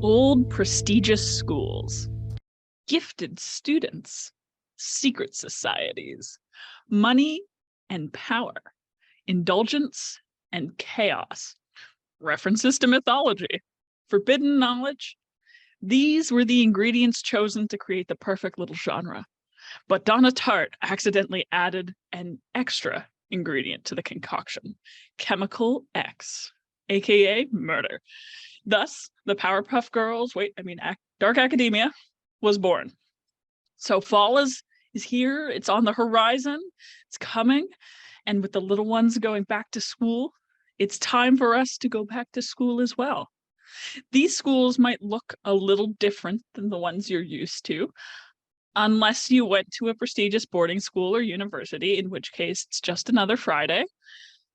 Old prestigious schools, gifted students, secret societies, money and power, indulgence and chaos, references to mythology, forbidden knowledge. These were the ingredients chosen to create the perfect little genre. But Donna Tartt accidentally added an extra ingredient to the concoction, chemical X, aka murder. Thus, the Powerpuff Girls, Dark Academia was born. So fall is here, it's on the horizon, it's coming, and with the little ones going back to school, it's time for us to go back to school as well. These schools might look a little different than the ones you're used to, unless you went to a prestigious boarding school or university, in which case it's just another Friday.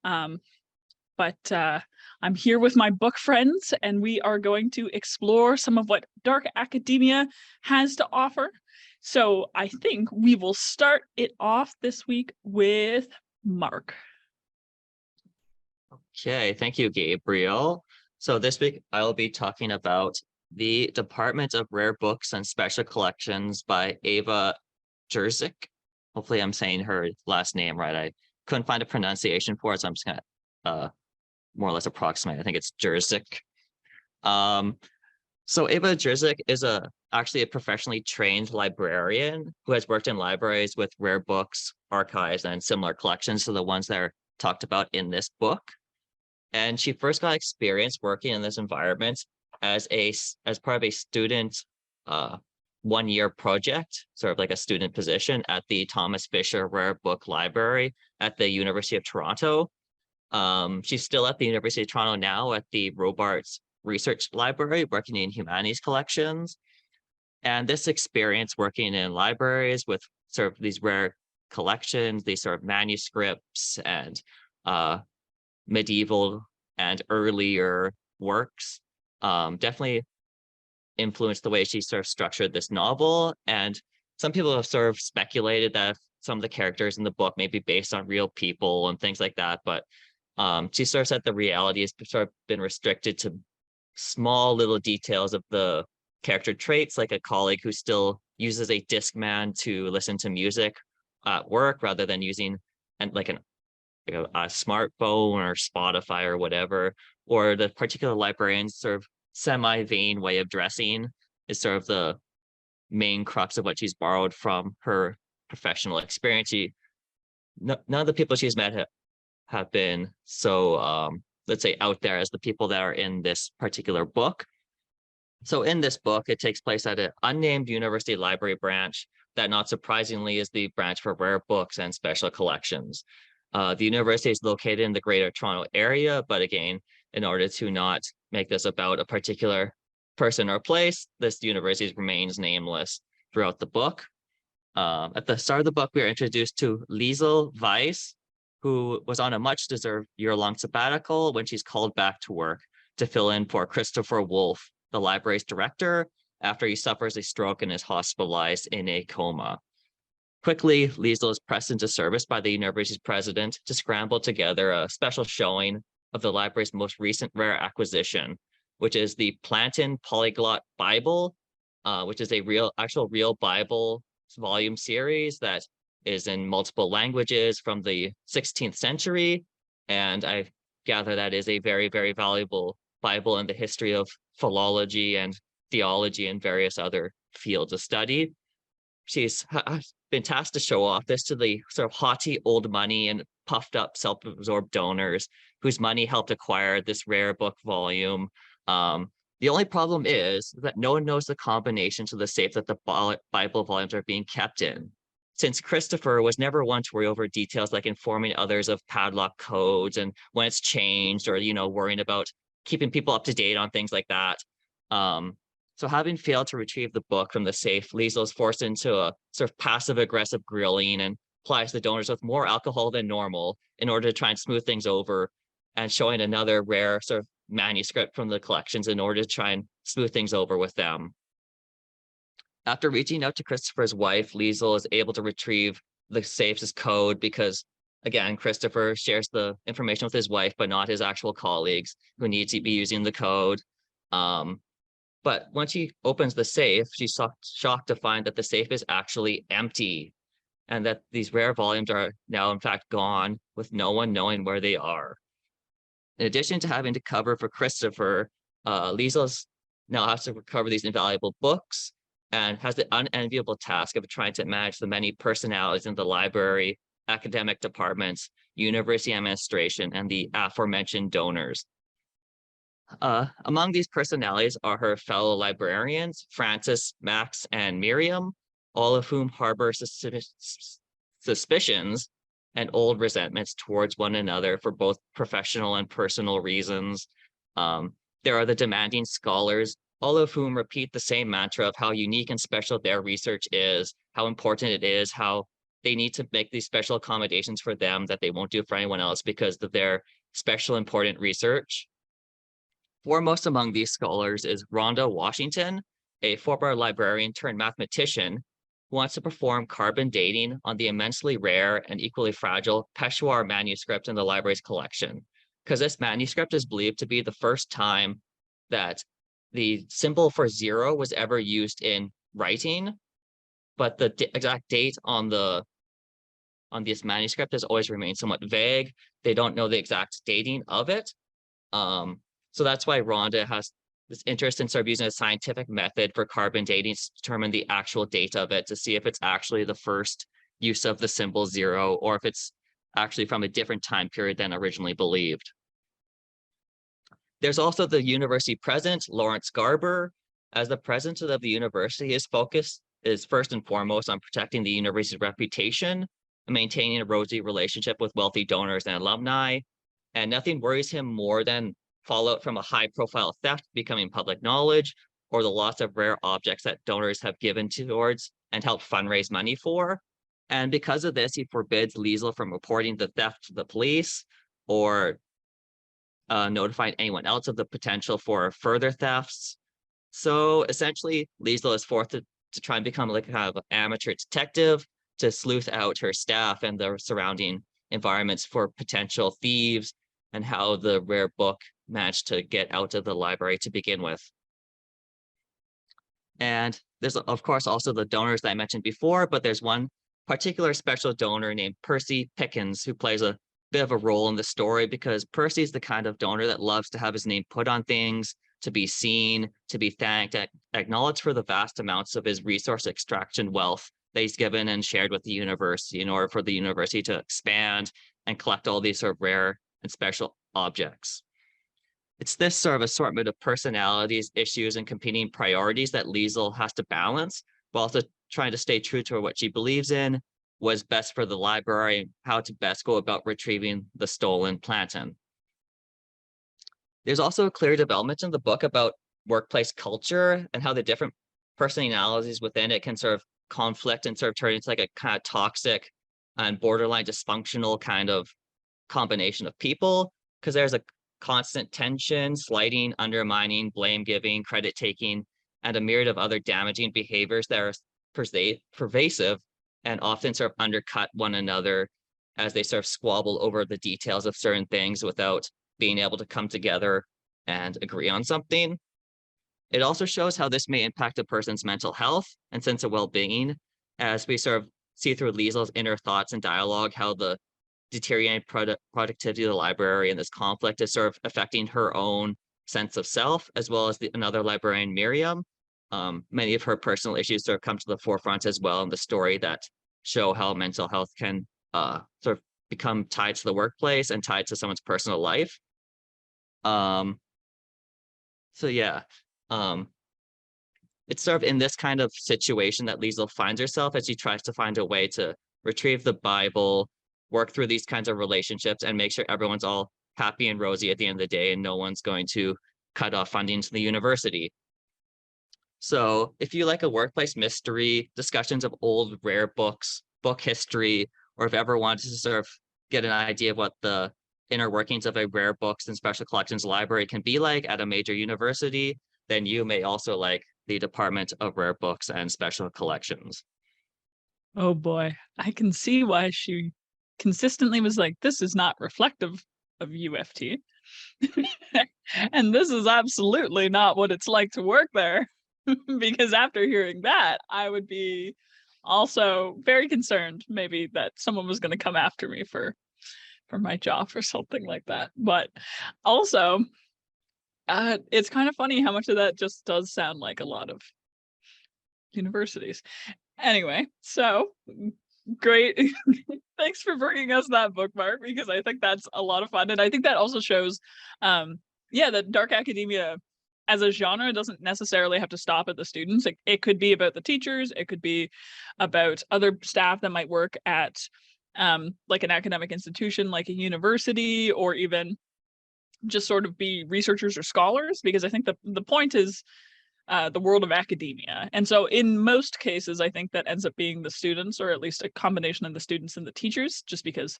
But I'm here with my book friends, and we are going to explore some of what Dark Academia has to offer. So I think we will start it off this week with Mark. Okay, thank you, Gabriel. So this week I'll be talking about The Department of Rare Books and Special Collections by Eva Jurczyk. Hopefully I'm saying her last name right. I couldn't find a pronunciation for it, so I'm just gonna more or less approximate. I think it's Jurczyk. So Eva Jurczyk is actually a professionally trained librarian who has worked in libraries with rare books, archives, and similar collections to the ones that are talked about in this book. And she first got experience working in this environment as part of a student 1-year project, sort of like a student position at the Thomas Fisher Rare Book Library at the University of Toronto. She's still at the University of Toronto now at the Robarts Research Library, working in humanities collections. And this experience working in libraries with sort of these rare collections, these sort of manuscripts and medieval and earlier works, definitely influenced the way she sort of structured this novel. And some people have sort of speculated that some of the characters in the book may be based on real people and things like that, but she sort of said the reality has sort of been restricted to small little details of the character traits, like a colleague who still uses a Discman to listen to music at work rather than using a smartphone or Spotify or whatever, or the particular librarian's sort of semi-vain way of dressing is sort of the main crux of what she's borrowed from her professional experience. None of the people she's met have been so let's say out there as the people that are in this particular book. So in this book, it takes place at an unnamed university library branch that, not surprisingly, is the branch for rare books and special collections. The university is located in the Greater Toronto area, but again, in order to not make this about a particular person or place, this university remains nameless throughout the book. At the start of the book, we are introduced to Liesl Weiss, who was on a much-deserved year-long sabbatical when she's called back to work to fill in for Christopher Wolfe, the library's director, after he suffers a stroke and is hospitalized in a coma. Quickly, Liesl is pressed into service by the university's president to scramble together a special showing of the library's most recent rare acquisition, which is the Plantin Polyglot Bible, which is a actual real Bible volume series that is in multiple languages from the 16th century. And I gather that is a very, very valuable Bible in the history of philology and theology and various other fields of study. She's been tasked to show off this to the sort of haughty old money and puffed up self-absorbed donors whose money helped acquire this rare book volume. The only problem is that no one knows the combination to the safe that the Bible volumes are being kept in. Since Christopher was never one to worry over details like informing others of padlock codes and when it's changed, or, worrying about keeping people up to date on things like that. So having failed to retrieve the book from the safe, Liesl is forced into a sort of passive-aggressive grilling and plies the donors with more alcohol than normal in order to try and smooth things over, and showing another rare sort of manuscript from the collections in order to try and smooth things over with them. After reaching out to Christopher's wife, Liesl is able to retrieve the safe's code because, again, Christopher shares the information with his wife, but not his actual colleagues who need to be using the code. But when she opens the safe, she's shocked to find that the safe is actually empty and that these rare volumes are now, in fact, gone with no one knowing where they are. In addition to having to cover for Christopher, Liesl now has to recover these invaluable books and has the unenviable task of trying to manage the many personalities in the library, academic departments, university administration, and the aforementioned donors. Among these personalities are her fellow librarians, Frances, Max, and Miriam, all of whom harbor suspicions and old resentments towards one another for both professional and personal reasons. There are the demanding scholars, all of whom repeat the same mantra of how unique and special their research is, how important it is, how they need to make these special accommodations for them that they won't do for anyone else because of their special important research. Foremost among these scholars is Rhonda Washington, a former librarian turned mathematician who wants to perform carbon dating on the immensely rare and equally fragile Peshawar manuscript in the library's collection, because this manuscript is believed to be the first time that the symbol for 0 was ever used in writing, but the exact date on this manuscript has always remained somewhat vague. They don't know the exact dating of it. So that's why Rhonda has this interest in sort of using a scientific method for carbon dating to determine the actual date of it, to see if it's actually the first use of the symbol 0 or if it's actually from a different time period than originally believed. There's also the university president, Lawrence Garber. As the president of the university, his focus is first and foremost on protecting the university's reputation and maintaining a rosy relationship with wealthy donors and alumni. And nothing worries him more than fallout from a high-profile theft becoming public knowledge, or the loss of rare objects that donors have given towards and helped fundraise money for. And because of this, he forbids Liesl from reporting the theft to the police or notifying anyone else of the potential for further thefts. So essentially, Liesl is forced to try and become like kind of an amateur detective to sleuth out her staff and the surrounding environments for potential thieves and how the rare book managed to get out of the library to begin with. And there's, of course, also the donors that I mentioned before, but there's one particular special donor named Percy Pickens who plays a bit of a role in the story because Percy's the kind of donor that loves to have his name put on things, to be seen, to be thanked, acknowledged for the vast amounts of his resource extraction wealth that he's given and shared with the university in order for the university to expand and collect all these sort of rare and special objects. It's this sort of assortment of personalities, issues, and competing priorities that Liesl has to balance while also trying to stay true to what she believes in, was best for the library, how to best go about retrieving the stolen plantain. There's also a clear development in the book about workplace culture and how the different personalities within it can sort of conflict and sort of turn into like a kind of toxic and borderline dysfunctional kind of combination of people, because there's a constant tension, slighting, undermining, blame giving, credit taking, and a myriad of other damaging behaviors that are pervasive and often sort of undercut one another as they sort of squabble over the details of certain things without being able to come together and agree on something. It also shows how this may impact a person's mental health and sense of well-being, as we sort of see through Liesl's inner thoughts and dialogue, how the deteriorating productivity of the library and this conflict is sort of affecting her own sense of self, as well as another librarian, Miriam. Many of her personal issues sort of come to the forefront as well in the story that show how mental health can sort of become tied to the workplace and tied to someone's personal life. So yeah, it's sort of in this kind of situation that Liesl finds herself as she tries to find a way to retrieve the Bible, work through these kinds of relationships, and make sure everyone's all happy and rosy at the end of the day and no one's going to cut off funding to the university. So if you like a workplace mystery, discussions of old rare books, book history, or if ever wanted to sort of get an idea of what the inner workings of a rare books and special collections library can be like at a major university, then you may also like the Department of Rare Books and Special Collections. Oh boy, I can see why she consistently was like, this is not reflective of UFT. And this is absolutely not what it's like to work there. Because after hearing that, I would be also very concerned maybe that someone was going to come after me for my job or something like that. But also, it's kind of funny how much of that just does sound like a lot of universities. Anyway, so great. Thanks for bringing us that bookmark, because I think that's a lot of fun. And I think that also shows, that dark academia as a genre doesn't necessarily have to stop at the students. It could be about the teachers. It could be about other staff that might work at like an academic institution, like a university, or even just sort of be researchers or scholars, because I think the point is the world of academia. And so in most cases, I think that ends up being the students, or at least a combination of the students and the teachers, just because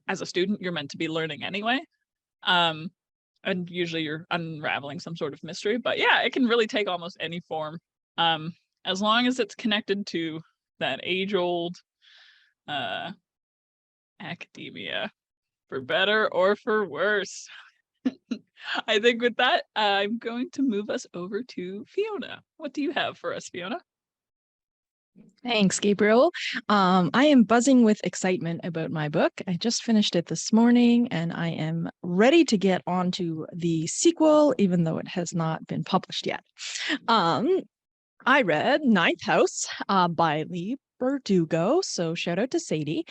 as a student, you're meant to be learning anyway. And usually you're unraveling some sort of mystery. But yeah, it can really take almost any form, as long as it's connected to that age-old academia, for better or for worse. I think with that, I'm going to move us over to Fiona. What do you have for us, Fiona? Thanks, Gabriel. I am buzzing with excitement about my book. I just finished it this morning, and I am ready to get on to the sequel, even though it has not been published yet. I read Ninth House by Leigh Bardugo, so shout out to Sadie.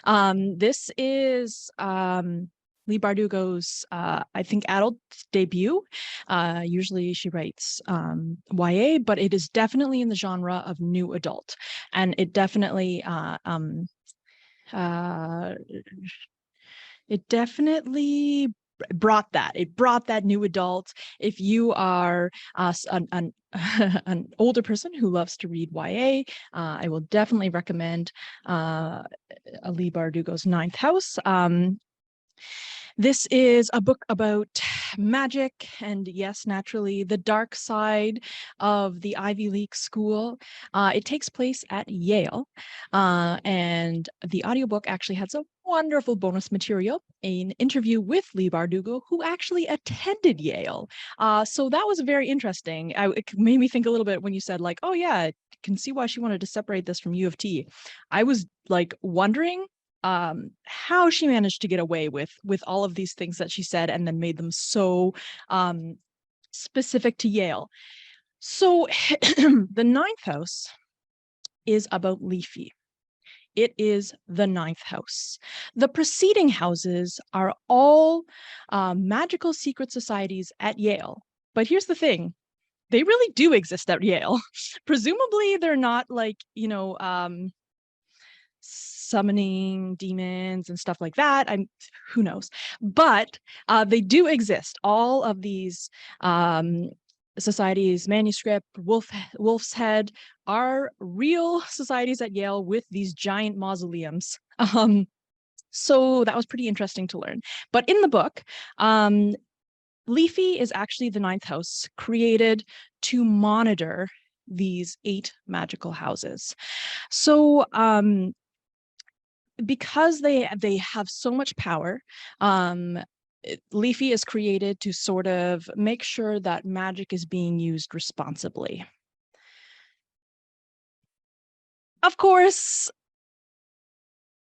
This is Leigh Bardugo's, I think, adult debut. Usually she writes YA, but it is definitely in the genre of new adult. And it definitely brought that. It brought that new adult. If you are an older person who loves to read YA, I will definitely recommend Leigh Bardugo's Ninth House. This is a book about magic and, yes, naturally, the dark side of the Ivy League school. It takes place at Yale, and the audiobook actually has a wonderful bonus material, an interview with Leigh Bardugo, who actually attended Yale. So that was very interesting. It made me think a little bit when you said, like, oh yeah, I can see why she wanted to separate this from U of T. I was like wondering how she managed to get away with all of these things that she said and then made them so specific to Yale. So the Ninth House is about Leafy. It is the ninth house. The preceding houses are all magical secret societies at Yale. But here's the thing. They really do exist at Yale. Presumably they're not like, summoning demons and stuff like that. Who knows? But they do exist. All of these societies, Manuscript, Wolf's Head, are real societies at Yale with these giant mausoleums. So that was pretty interesting to learn. But in the book, Leafy is actually the ninth house created to monitor these 8 magical houses. So because they have so much power, Leafy is created to sort of make sure that magic is being used responsibly. Of course,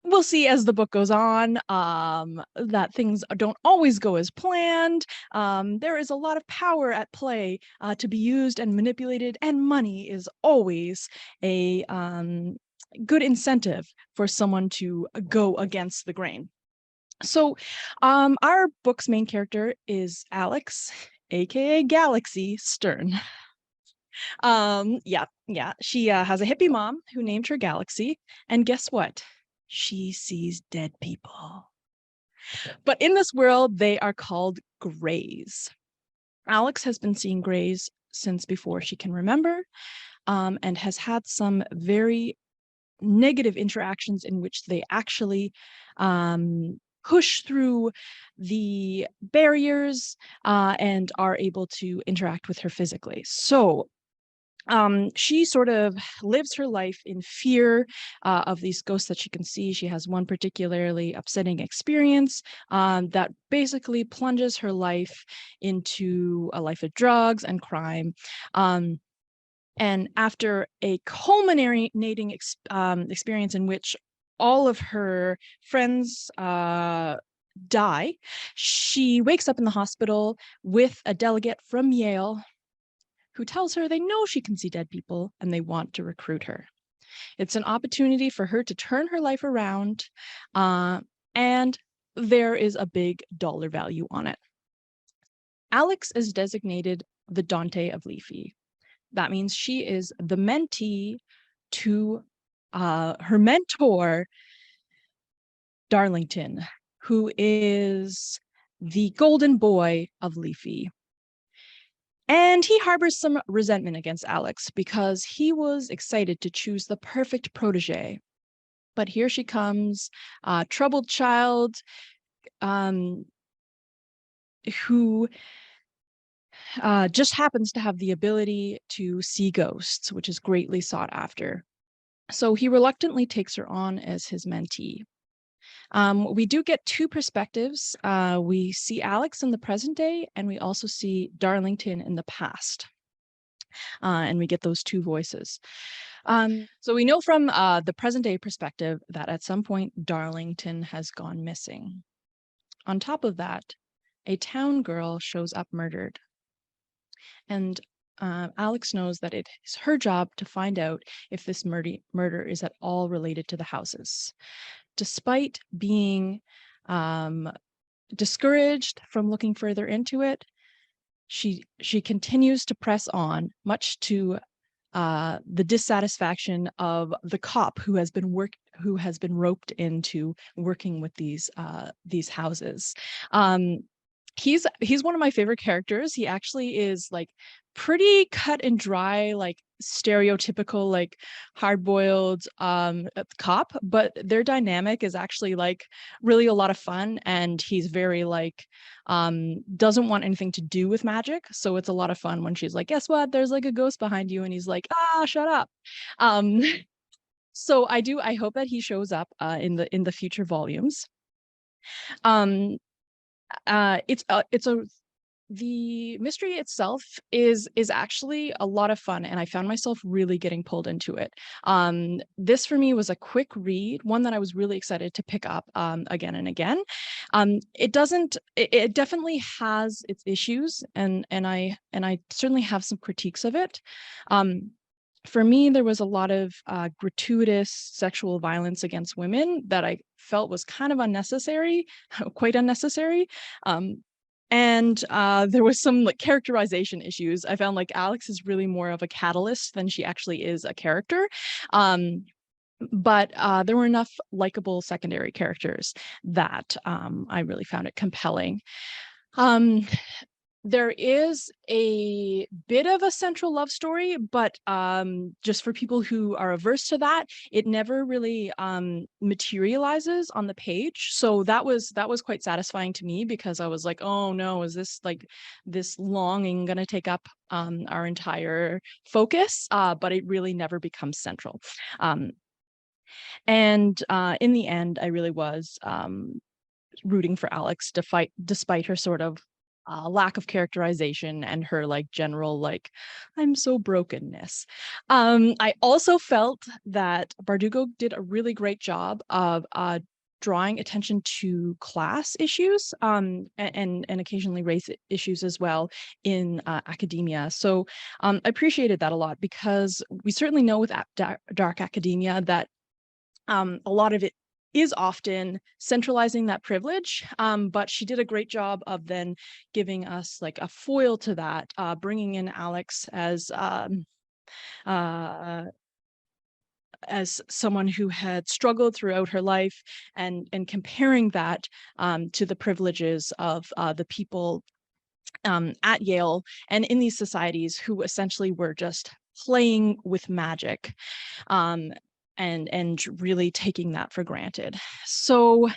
we'll see as the book goes on that things don't always go as planned. There is a lot of power at play to be used and manipulated, and money is always a good incentive for someone to go against the grain. So our book's main character is Alex, aka Galaxy Stern. She has a hippie mom who named her Galaxy, and guess what? She sees dead people. But in this world, they are called Greys. Alex has been seeing Greys since before she can remember, and has had some very negative interactions in which they actually push through the barriers and are able to interact with her physically. So She sort of lives her life in fear of these ghosts that she can see. She has one particularly upsetting experience that basically plunges her life into a life of drugs and crime. And after a culminating experience in which all of her friends die, she wakes up in the hospital with a delegate from Yale who tells her they know she can see dead people and they want to recruit her. It's an opportunity for her to turn her life around, and there is a big dollar value on it. Alex is designated the Dante of Leafy. That means she is the mentee to her mentor, Darlington, who is the golden boy of Leafy. And he harbors some resentment against Alex because he was excited to choose the perfect protege. But here she comes, a troubled child who just happens to have the ability to see ghosts, which is greatly sought after. So he reluctantly takes her on as his mentee. We do get two perspectives. We see Alex in the present day, and we also see Darlington in the past. And we get those two voices. So we know from the present day perspective that at some point Darlington has gone missing. On top of that, a town girl shows up murdered. And Alex knows that it is her job to find out if this murder is at all related to the houses. Despite being discouraged from looking further into it, she continues to press on, much to the dissatisfaction of the cop who has been roped into working with these houses. He's one of my favorite characters. He actually is like pretty cut and dry, like stereotypical, like hard-boiled cop, but their dynamic is actually like really a lot of fun, and he's very like doesn't want anything to do with magic. So it's a lot of fun when she's like, guess what? There's like a ghost behind you, and he's like, shut up. So I hope that he shows up in the future volumes. The mystery itself is actually a lot of fun, and I found myself really getting pulled into it. This for me was a quick read, one that I was really excited to pick up again and again. It definitely has its issues, and I certainly have some critiques of it. For me, there was a lot of gratuitous sexual violence against women that I felt was kind of unnecessary, quite unnecessary. And there was some like characterization issues. I found like Alex is really more of a catalyst than she actually is a character. But there were enough likable secondary characters that I really found it compelling. There is a bit of a central love story, but just for people who are averse to that, it never really materializes on the page. So that was quite satisfying to me, because I was like, oh no, is this like this longing going to take up our entire focus? But it really never becomes central. And in the end, I really was rooting for Alex despite her sort of lack of characterization and her like general like I'm so brokenness. I also felt that Bardugo did a really great job of drawing attention to class issues and occasionally race issues as well in academia. So I appreciated that a lot, because we certainly know with dark academia that a lot of it is often centralizing that privilege, but she did a great job of then giving us like a foil to that, bringing in Alex as someone who had struggled throughout her life, and comparing that to the privileges of the people at Yale and in these societies who essentially were just playing with magic. And really taking that for granted. So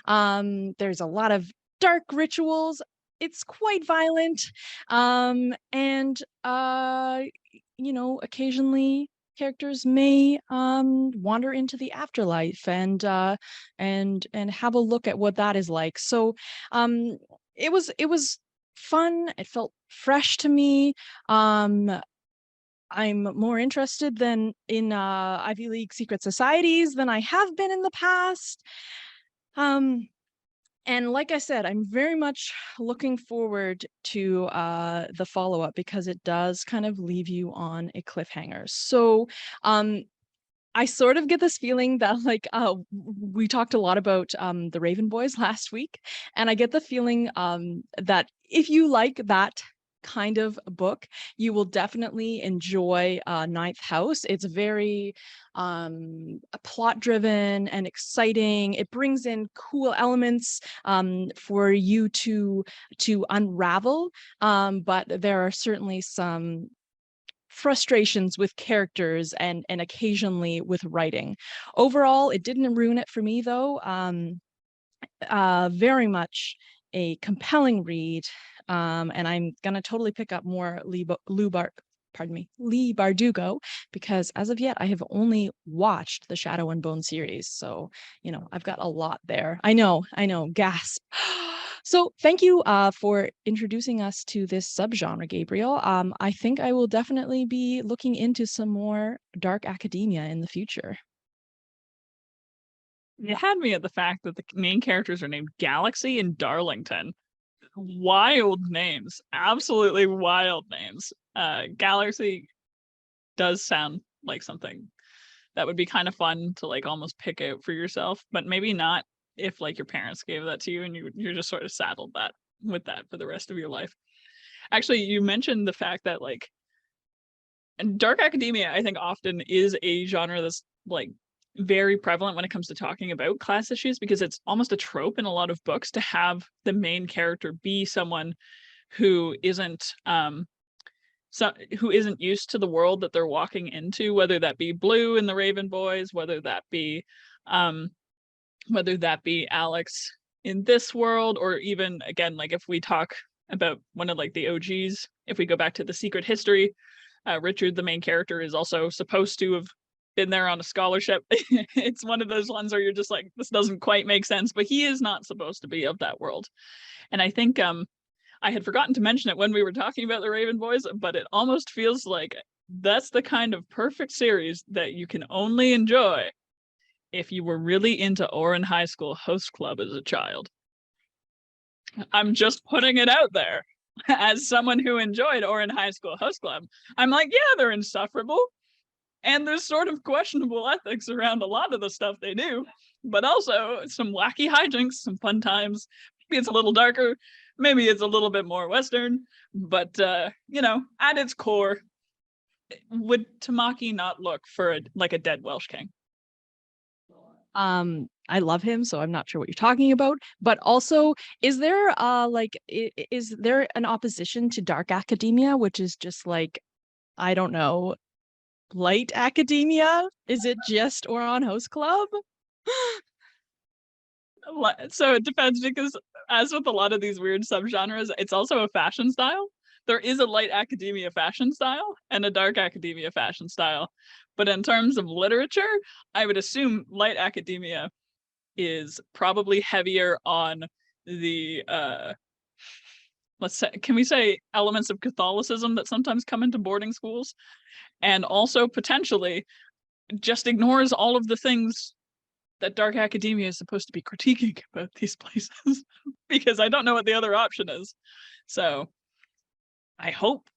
there's a lot of dark rituals. It's quite violent. And occasionally characters may wander into the afterlife and have a look at what that is like. So it was fun. It felt fresh to me. I'm more interested than in Ivy League secret societies than I have been in the past. And like I said, I'm very much looking forward to the follow-up, because it does kind of leave you on a cliffhanger. So I sort of get this feeling that we talked a lot about the Raven Boys last week, and I get the feeling that if you like that kind of book, you will definitely enjoy Ninth House. It's very plot driven and exciting. It brings in cool elements for you to unravel, but there are certainly some frustrations with characters and occasionally with writing. Overall, it didn't ruin it for me, though. Very much a compelling read, and I'm gonna totally pick up more Leigh Bardugo, because as of yet I have only watched the Shadow and Bone series, so I've got a lot there. I know, gasp. So thank you for introducing us to this subgenre, Gabriel. I think I will definitely be looking into some more dark academia in the future. You had me at the fact that the main characters are named Galaxy and Darlington. Wild names, absolutely wild names. Galaxy does sound like something that would be kind of fun to almost pick out for yourself, but maybe not if your parents gave that to you and you're just sort of saddled with that for the rest of your life. Actually, you mentioned the fact that dark academia, I think, often is a genre that's very prevalent when it comes to talking about class issues, because it's almost a trope in a lot of books to have the main character be someone who isn't used to the world that they're walking into, whether that be Blue in the Raven Boys, whether that be Alex in this world, or even again, if we talk about one of the OGs, if we go back to The Secret History, Richard, the main character, is also supposed to have been there on a scholarship. It's one of those ones where you're just this doesn't quite make sense, but he is not supposed to be of that world. And I think I had forgotten to mention it when we were talking about the Raven Boys, but it almost feels like that's the kind of perfect series that you can only enjoy if you were really into Orin High School Host Club as a child. I'm just putting it out there. As someone who enjoyed Orin High School Host Club, I'm yeah, they're insufferable. And there's sort of questionable ethics around a lot of the stuff they do, but also some wacky hijinks, some fun times. Maybe it's a little darker, maybe it's a little bit more Western, but at its core, would Tamaki not look for a dead Welsh king? I love him, so I'm not sure what you're talking about. But also, is there is there an opposition to dark academia, which is just I don't know, light academia? Is it just Oron Host Club? So it depends, because as with a lot of these weird subgenres, it's also a fashion style. There is a light academia fashion style and a dark academia fashion style. But in terms of literature, I would assume light academia is probably heavier on the can we say elements of Catholicism that sometimes come into boarding schools, and also potentially just ignores all of the things that dark academia is supposed to be critiquing about these places, because I don't know what the other option is. So I hope,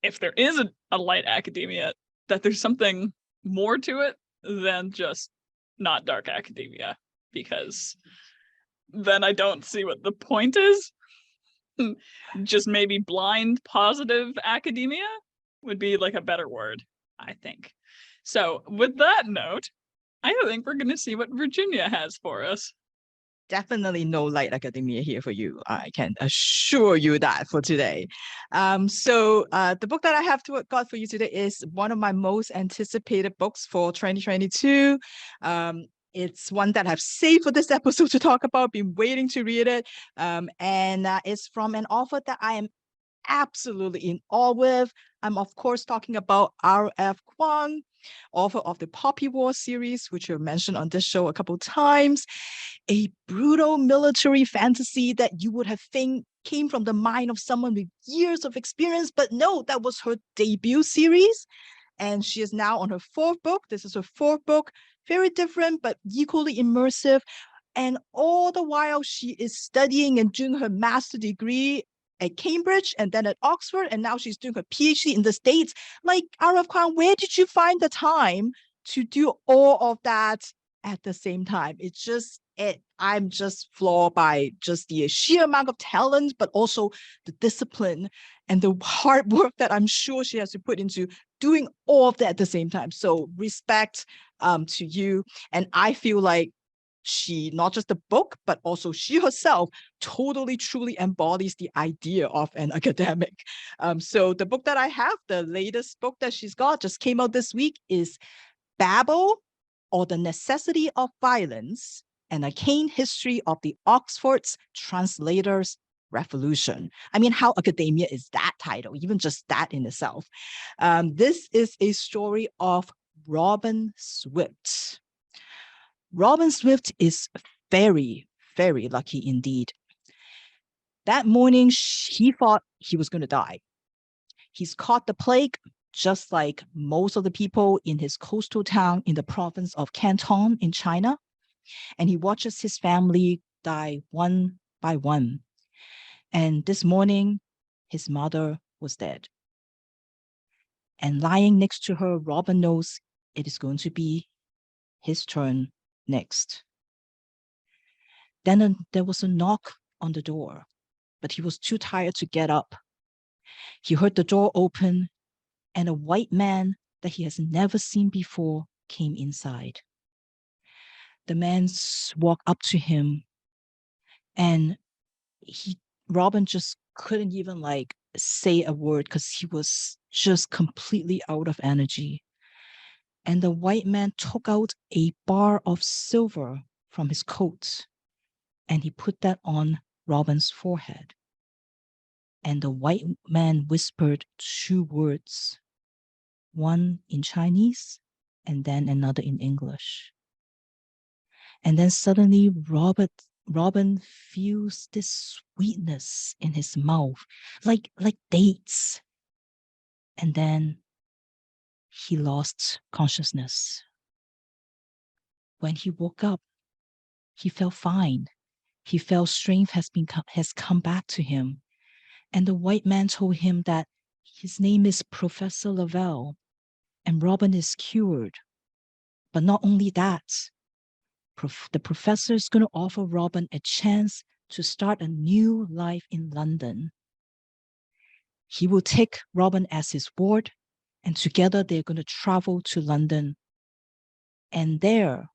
if there is a light academia, that there's something more to it than just not dark academia, because then I don't see what the point is. Just maybe blind positive academia would be a better word, I think. So with that note, I think we're going to see what Virginia has for us. Definitely no light academia here for you. I can assure you that for today. So the book that I have got for you today is one of my most anticipated books for 2022. It's one that I've saved for this episode to talk about, been waiting to read it. And it's from an author that I am absolutely in awe with. I'm of course talking about R.F. Kuang, author of the Poppy War series, which you've mentioned on this show a couple times. A brutal military fantasy that you would have think came from the mind of someone with years of experience, but no, that was her debut series. And she is now on her fourth book. This is her fourth book, very different, but equally immersive. And all the while she is studying and doing her master's degree at Cambridge and then at Oxford, and now she's doing her PhD in the States. Like, R.F. Kuang, where did you find the time to do all of that at the same time? I'm just floored by just the sheer amount of talent, but also the discipline and the hard work that I'm sure she has to put into doing all of that at the same time. So respect to you. And I feel like she, not just the book, but also she herself totally, truly embodies the idea of an academic. So the book that I have, the latest book that she's got, just came out this week, is Babel, or The Necessity of Violence, an Arcane History of the Oxford's Translators' Revolution. I mean, how academia is that title, even just that in itself. This is a story of Robin Swift. Robin Swift is very, very lucky indeed. That morning, he thought he was going to die. He's caught the plague, just like most of the people in his coastal town in the province of Canton in China. And he watches his family die one by one. And this morning, his mother was dead. And lying next to her, Robin knows it is going to be his turn next. Then there was a knock on the door, but he was too tired to get up. He heard the door open, and a white man that he has never seen before came inside. The man walked up to him, and Robin just couldn't even say a word because he was just completely out of energy. And the white man took out a bar of silver from his coat, and he put that on Robin's forehead. And the white man whispered two words, one in Chinese and then another in English. And then suddenly Robin feels this sweetness in his mouth, like dates. And then he lost consciousness. When he woke up, he felt fine. He felt strength has come back to him. And the white man told him that his name is Professor Lavelle, and Robin is cured. But not only that, the professor is going to offer Robin a chance to start a new life in London. He will take Robin as his ward, and together they're going to travel to London. And there,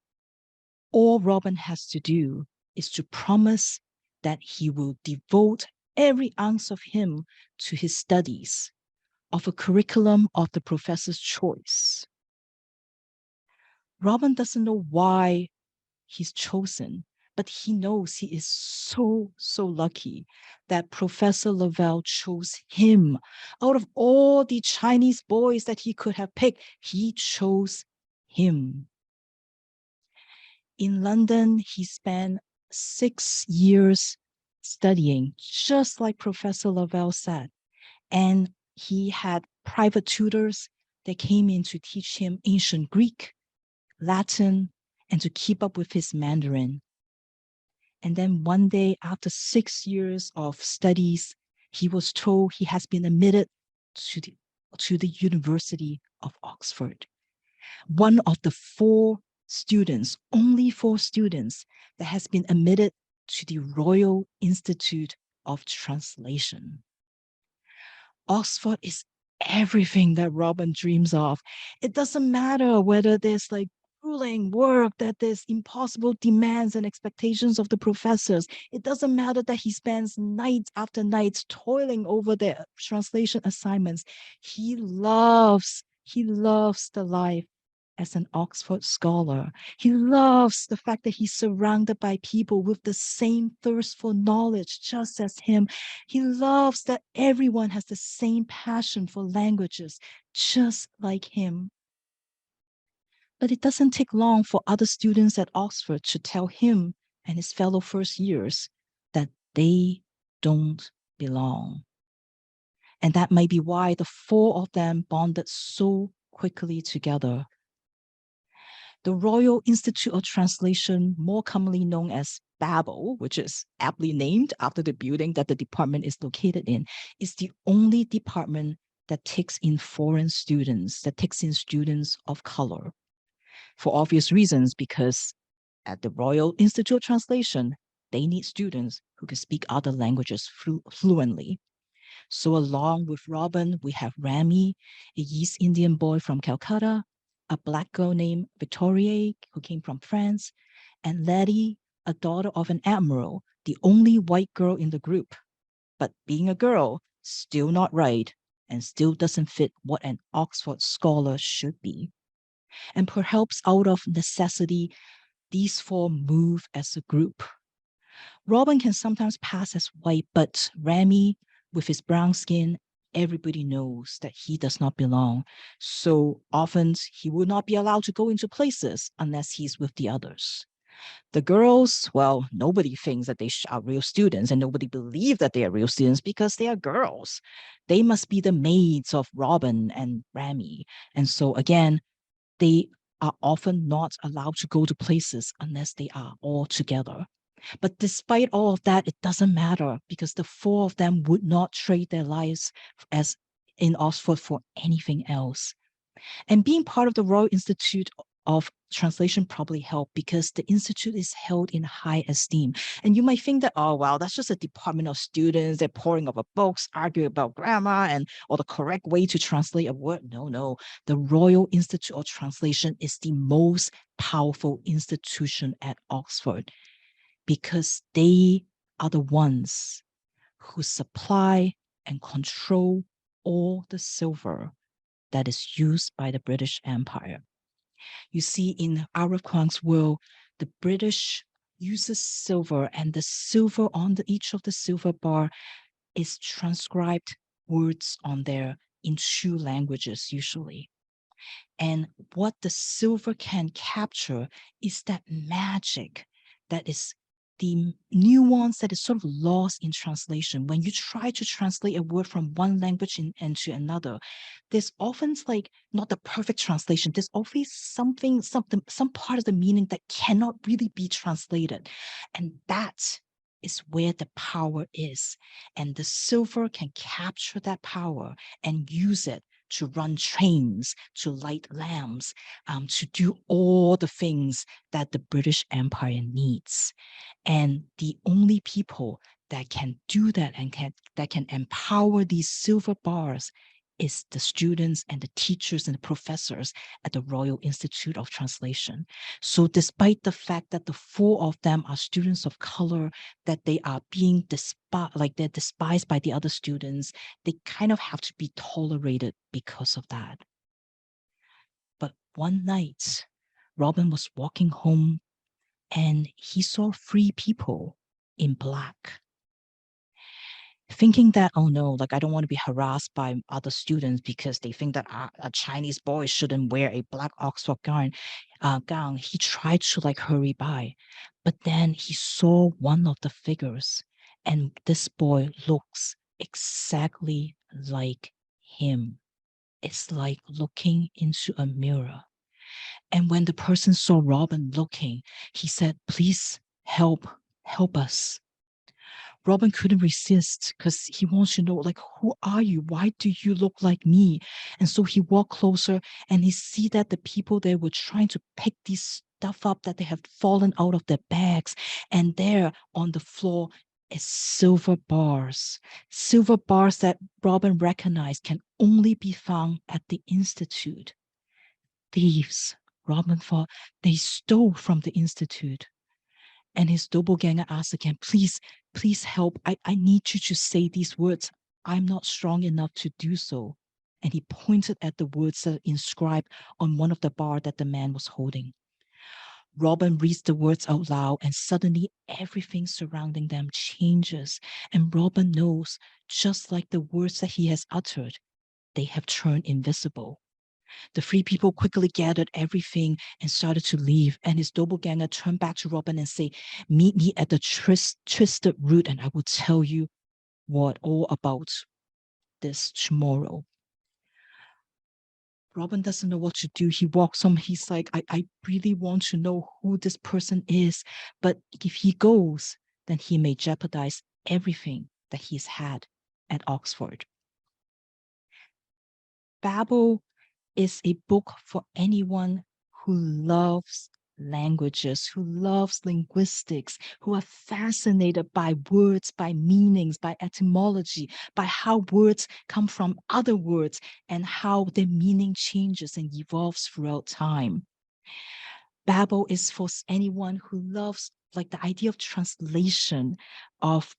all Robin has to do is to promise that he will devote every ounce of him to his studies of a curriculum of the professor's choice. Robin doesn't know why he's chosen, but he knows he is so lucky that Professor Lavelle chose him. Out of all the Chinese boys that he could have picked, he chose him. In London, he spent 6 years studying, just like Professor Lavelle said. And he had private tutors that came in to teach him ancient Greek, Latin, and to keep up with his Mandarin. And then one day, after 6 years of studies, he was told he has been admitted to the University of Oxford. One of the only 4 students that has been admitted to the Royal Institute of Translation. Oxford is everything that Robin dreams of. It doesn't matter whether there's grueling work, that there's impossible demands and expectations of the professors. It doesn't matter that he spends nights after nights toiling over their translation assignments. He loves the life as an Oxford scholar. He loves the fact that he's surrounded by people with the same thirst for knowledge, just as him. He loves that everyone has the same passion for languages, just like him. But it doesn't take long for other students at Oxford to tell him and his fellow first years that they don't belong. And that might be why the four of them bonded so quickly together. The Royal Institute of Translation, more commonly known as Babel, which is aptly named after the building that the department is located in, is the only department that takes in foreign students, that takes in students of color. For obvious reasons, because at the Royal Institute of Translation, they need students who can speak other languages fluently. So along with Robin, we have Rami, a East Indian boy from Calcutta, a Black girl named Victoria, who came from France, and Letty, a daughter of an admiral, the only white girl in the group. But being a girl, still not right, and still doesn't fit what an Oxford scholar should be. And perhaps out of necessity, these four move as a group. Robin can sometimes pass as white, but Rami, with his brown skin, everybody knows that he does not belong. So often he will not be allowed to go into places unless he's with the others. The girls, well, nobody thinks that they are real students, and nobody believes that they are real students because they are girls. They must be the maids of Robin and Rami. And so again, they are often not allowed to go to places unless they are all together. But despite all of that, it doesn't matter because the four of them would not trade their lives as in Oxford for anything else. And being part of the Royal Institute of Translation probably helped because the institute is held in high esteem. And you might think that, oh, well, that's just a department of students. They're poring over books, arguing about grammar or the correct way to translate a word. No. The Royal Institute of Translation is the most powerful institution at Oxford because they are the ones who supply and control all the silver that is used by the British Empire. You see, in Arab Kuang's world, the British uses silver, and the silver on each of the silver bar is transcribed words on there in 2 languages usually. And what the silver can capture is that magic that is the nuance that is sort of lost in translation. When you try to translate a word from one language into another, there's often like not the perfect translation. There's always some part of the meaning that cannot really be translated. And that is where the power is. And the silver can capture that power and use it to run trains, to light lamps, to do all the things that the British Empire needs. And the only people that can do that and that can empower these silver bars is the students and the teachers and the professors at the Royal Institute of Translation. So despite the fact that the 4 of them are students of color, that they are being they're despised by the other students, they kind of have to be tolerated because of that. But one night, Robin was walking home and he saw 3 people in black. Thinking that, oh no, like I don't want to be harassed by other students because they think that a Chinese boy shouldn't wear a black Oxford gown, he tried to like hurry by. But then he saw one of the figures, and this boy looks exactly like him. It's like looking into a mirror. And when the person saw Robin looking, he said, please help us. Robin couldn't resist because he wants to know, like, who are you? Why do you look like me? And so he walked closer and he see that the people there were trying to pick these stuff up that they have fallen out of their bags. And there on the floor is silver bars that Robin recognized can only be found at the Institute. Thieves, Robin thought, they stole from the Institute. And his doppelganger asked again, please help. I need you to say these words. I'm not strong enough to do so. and he pointed at the words that are inscribed on one of the bar that the man was holding. Robin reads the words out loud, and suddenly everything surrounding them changes. And Robin knows, just like the words that he has uttered, they have turned invisible. The three people quickly gathered everything and started to leave. And his doppelganger turned back to Robin and said, "Meet me at the twisted root, and I will tell you all about this tomorrow." Robin doesn't know what to do. He walks home. He's like, I really want to know who this person is. But if he goes, then he may jeopardize everything that he's had at Oxford. Babel is a book for anyone who loves languages, who loves linguistics, who are fascinated by words, by meanings, by etymology, by how words come from other words and how their meaning changes and evolves throughout time. Babel is for anyone who loves like the idea of translation, of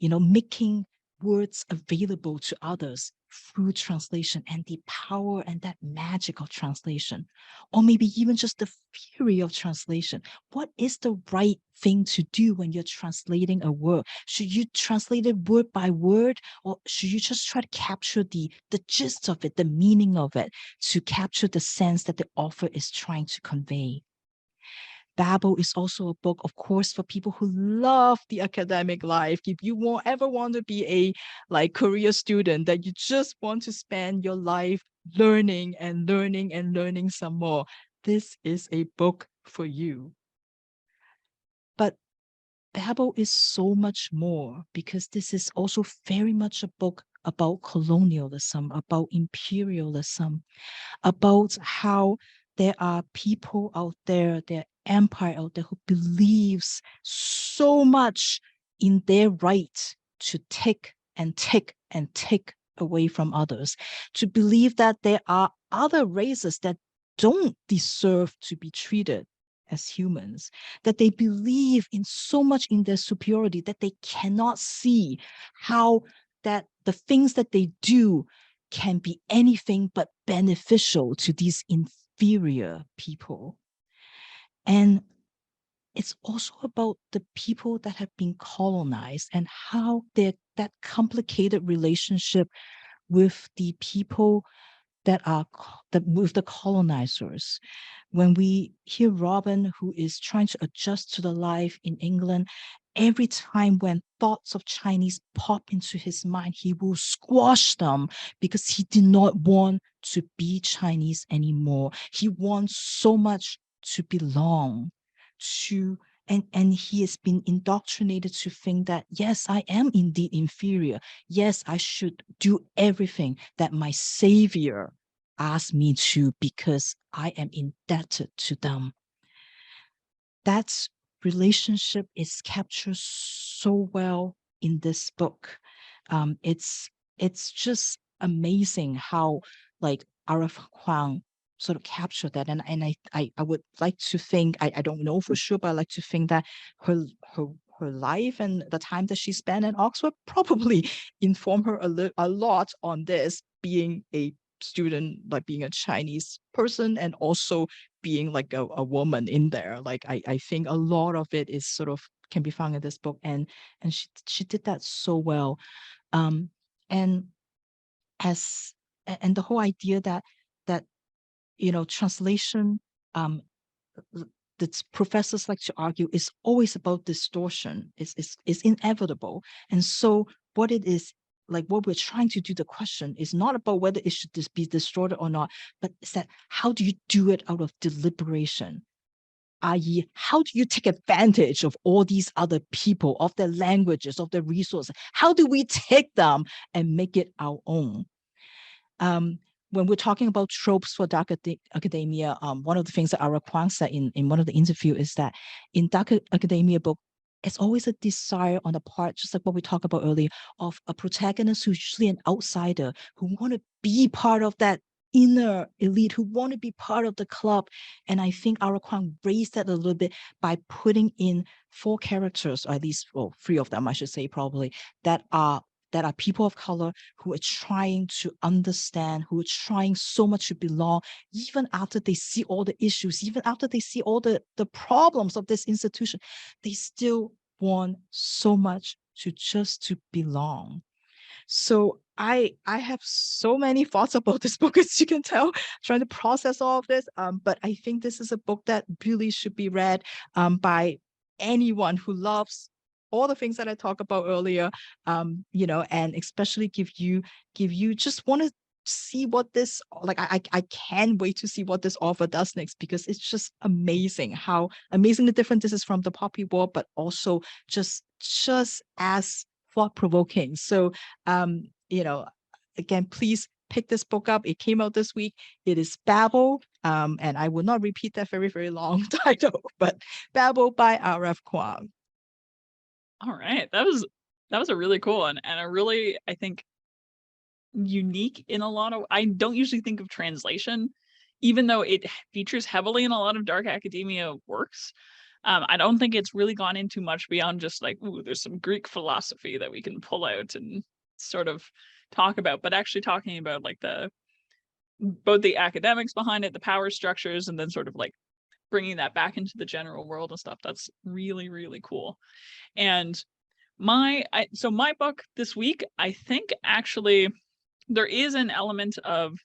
making words available to others through translation, and the power and that magic of translation, or maybe even just the theory of translation. What is the right thing to do when you're translating a word? Should you translate it word by word, or should you just try to capture the gist of it, the meaning of it, to capture the sense that the author is trying to convey? Babel is also a book, of course, for people who love the academic life. If you ever want to be a career student, that you just want to spend your life learning and learning and learning some more, this is a book for you. But Babel is so much more, because this is also very much a book about colonialism, about imperialism, about how there are people out there, there empire out there who believes so much in their right to take and take and take away from others, to believe that there are other races that don't deserve to be treated as humans, that they believe in so much in their superiority that they cannot see how that the things that they do can be anything but beneficial to these inferior people. And it's also about the people that have been colonized and how that complicated relationship with the people with the colonizers. When we hear Robin, who is trying to adjust to the life in England, every time when thoughts of Chinese pop into his mind, he will squash them because he did not want to be Chinese anymore. He wants so much to belong to, and he has been indoctrinated to think that, yes, I am indeed inferior. Yes, I should do everything that my savior asked me to because I am indebted to them. That relationship is captured so well in this book. It's just amazing how Kuang sort of captured that, and I would like to think, I don't know for sure, but I like to think that her life and the time that she spent in Oxford probably informed her a lot on this, being a student, like being a Chinese person, and also being like a woman in there. Like I think a lot of it is sort of can be found in this book, and she did that so well. And the whole idea that translation, that professors like to argue, is always about distortion, is inevitable. And so what it is, like what we're trying to do, the question is not about whether it should be distorted or not, but is that how do you do it out of deliberation? I.e., how do you take advantage of all these other people, of their languages, of their resources? How do we take them and make it our own? When we're talking about tropes for dark academia, one of the things that Ara Kuang said in one of the interviews is that in dark academia book, it's always a desire on the part, just like what we talked about earlier, of a protagonist who's usually an outsider, who want to be part of that inner elite, who want to be part of the club. And I think Ara Kuang raised that a little bit by putting in 4 characters, or at least 3 of them, I should say, probably, that are that are people of color who are trying to understand, who are trying so much to belong, even after they see all the issues, even after they see all the problems of this institution, they still want so much to belong. So I have so many thoughts about this book, as you can tell, trying to process all of this. But I think this is a book that really should be read by anyone who loves all the things that I talked about earlier, and especially give you just want to see what this, like, I can't wait to see what this author does next, because it's just amazing how amazingly different this is from the poppy world, but also just as thought-provoking. So again, please pick this book up. It came out this week. It is Babel, and I will not repeat that very, very long title, but Babel by R.F. Kuang. All right. That was a really cool one, and a really, I think, unique in a lot of, I don't usually think of translation, even though it features heavily in a lot of dark academia works. I don't think it's really gone into much beyond just like, ooh, there's some Greek philosophy that we can pull out and sort of talk about, but actually talking about like both the academics behind it, the power structures, and then sort of like bringing that back into the general world and stuff. That's really, really cool. And my book this week, I think actually there is an element of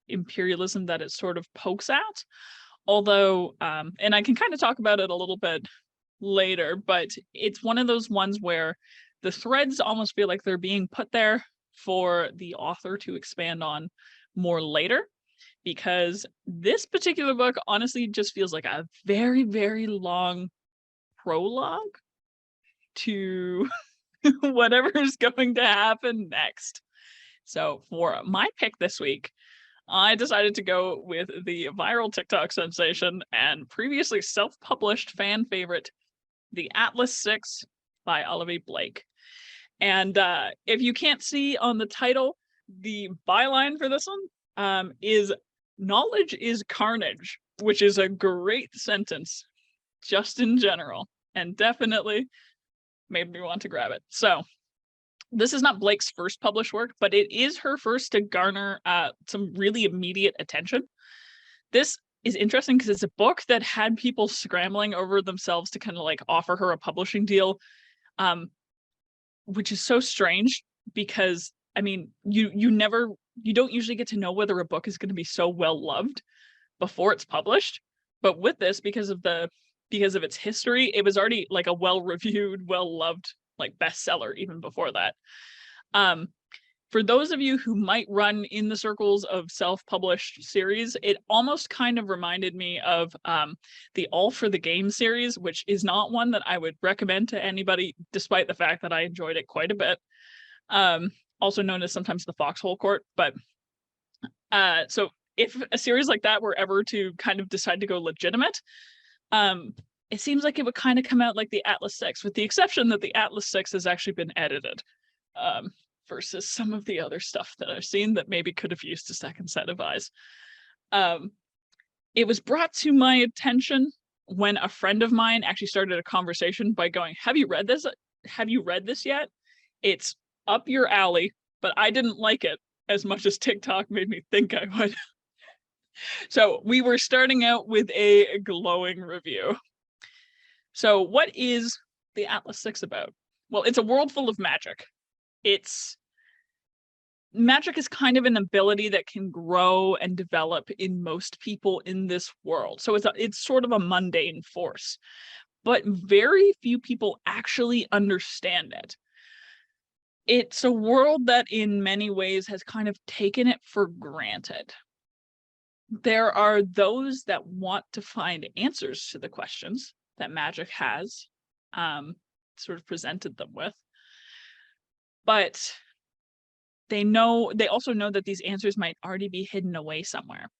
imperialism that it sort of pokes at, although and I can kind of talk about it a little bit later, but it's one of those ones where the threads almost feel like they're being put there for the author to expand on more later, because this particular book honestly just feels like a very, very long prologue to whatever is going to happen next. So for my pick this week, I decided to go with the viral TikTok sensation and previously self-published fan favorite, The Atlas 6 by Olivie Blake. And if you can't see on the title, the byline for this one is "Knowledge is carnage," which is a great sentence just in general, and definitely made me want to grab it. So this is not Blake's first published work, but it is her first to garner some really immediate attention. This is interesting because it's a book that had people scrambling over themselves to kind of like offer her a publishing deal, which is so strange because, I mean, you don't usually get to know whether a book is going to be so well loved before it's published. But with this, because of its history, it was already like a well-reviewed, well-loved like bestseller even before that. For those of you who might run in the circles of self-published series, it almost kind of reminded me of the All for the Game series, which is not one that I would recommend to anybody, despite the fact that I enjoyed it quite a bit. Also known as sometimes the Foxhole Court. But so if a series like that were ever to kind of decide to go legitimate, it seems like it would kind of come out like the Atlas 6, with the exception that the Atlas 6 has actually been edited. Versus some of the other stuff that I've seen that maybe could have used a second set of eyes. It was brought to my attention when a friend of mine actually started a conversation by going, "Have you read this? Have you read this yet? It's up your alley," but I didn't like it as much as TikTok made me think I would. So we were starting out with a glowing review. So what is the Atlas 6 about? Well, it's a world full of magic. Magic is kind of an ability that can grow and develop in most people in this world. So it's sort of a mundane force, but very few people actually understand it. It's a world that in many ways has kind of taken it for granted. There are those that want to find answers to the questions that magic has sort of presented them with. But they also know that these answers might already be hidden away somewhere,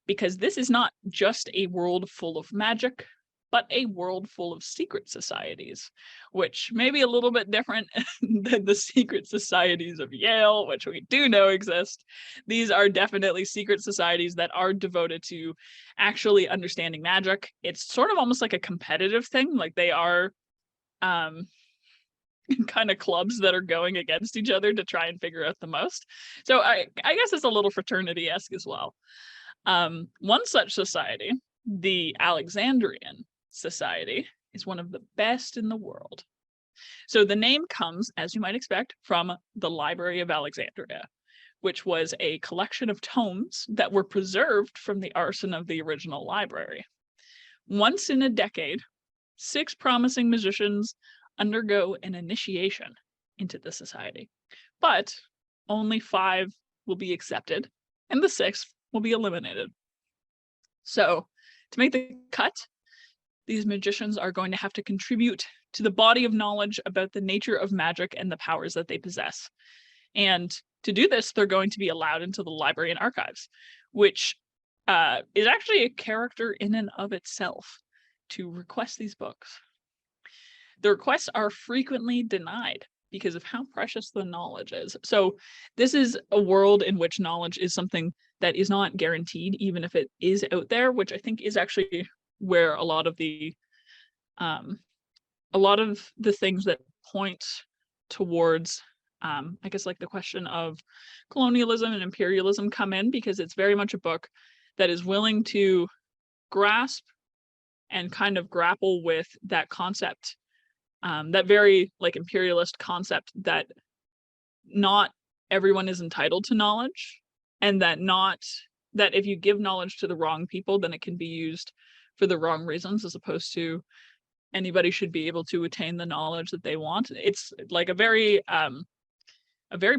because this is not just a world full of magic, but a world full of secret societies, which may be a little bit different than the secret societies of Yale, which we do know exist. These are definitely secret societies that are devoted to actually understanding magic. It's sort of almost like a competitive thing, like they are kind of clubs that are going against each other to try and figure out the most. So I guess it's a little fraternity-esque as well. One such society, the Alexandrian Society, is one of the best in the world. So the name comes, as you might expect, from the Library of Alexandria, which was a collection of tomes that were preserved from the arson of the original library. Once in a decade, 6 promising magicians undergo an initiation into the society, but only 5 will be accepted, and the 6th will be eliminated. So, to make the cut, these magicians are going to have to contribute to the body of knowledge about the nature of magic and the powers that they possess. And to do this, they're going to be allowed into the library and archives, which is actually a character in and of itself to request these books. The requests are frequently denied because of how precious the knowledge is. So this is a world in which knowledge is something that is not guaranteed, even if it is out there, which I think is actually where a lot of the things that point towards I guess like the question of colonialism and imperialism come in, because it's very much a book that is willing to grasp and kind of grapple with that concept, that very like imperialist concept that not everyone is entitled to knowledge, and that if you give knowledge to the wrong people, then it can be used for the wrong reasons, as opposed to anybody should be able to attain the knowledge that they want. It's like a very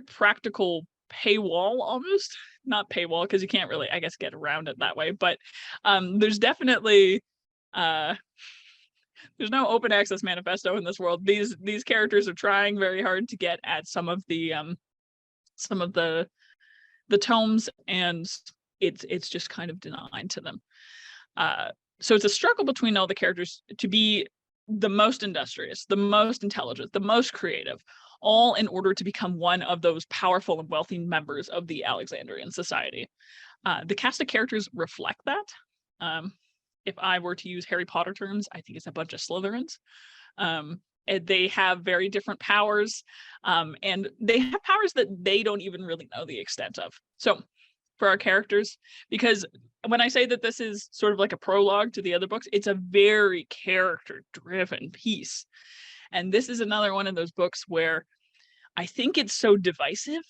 practical paywall, almost. Not paywall, because you can't really, I guess, get around it that way, but there's definitely there's no open access manifesto in this world. These characters are trying very hard to get at some of the tomes, and it's just kind of denied to them. So it's a struggle between all the characters to be the most industrious, the most intelligent, the most creative, all in order to become one of those powerful and wealthy members of the Alexandrian Society. The cast of characters reflect that. If I were to use Harry Potter terms, I think it's a bunch of Slytherins. They have very different powers, and they have powers that they don't even really know the extent of. So for our characters, because when I say that this is sort of like a prologue to the other books, it's a very character-driven piece. And this is another one of those books where I think it's so divisive,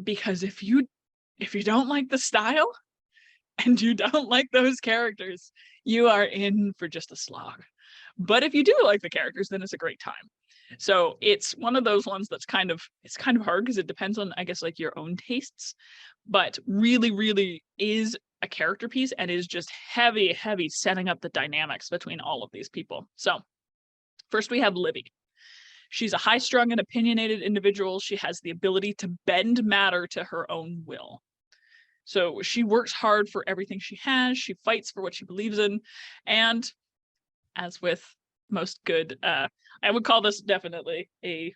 because if you don't like the style and you don't like those characters, you are in for just a slog. But if you do like the characters, then it's a great time. So it's one of those ones that's kind of hard, because it depends on, I guess, like your own tastes, but really, really is a character piece, and is just heavy setting up the dynamics between all of these people. So first we have Libby. She's a high-strung and opinionated individual. She has the ability to bend matter to her own will. So she works hard for everything she has. She fights for what she believes in. And as with most good, I would call this definitely a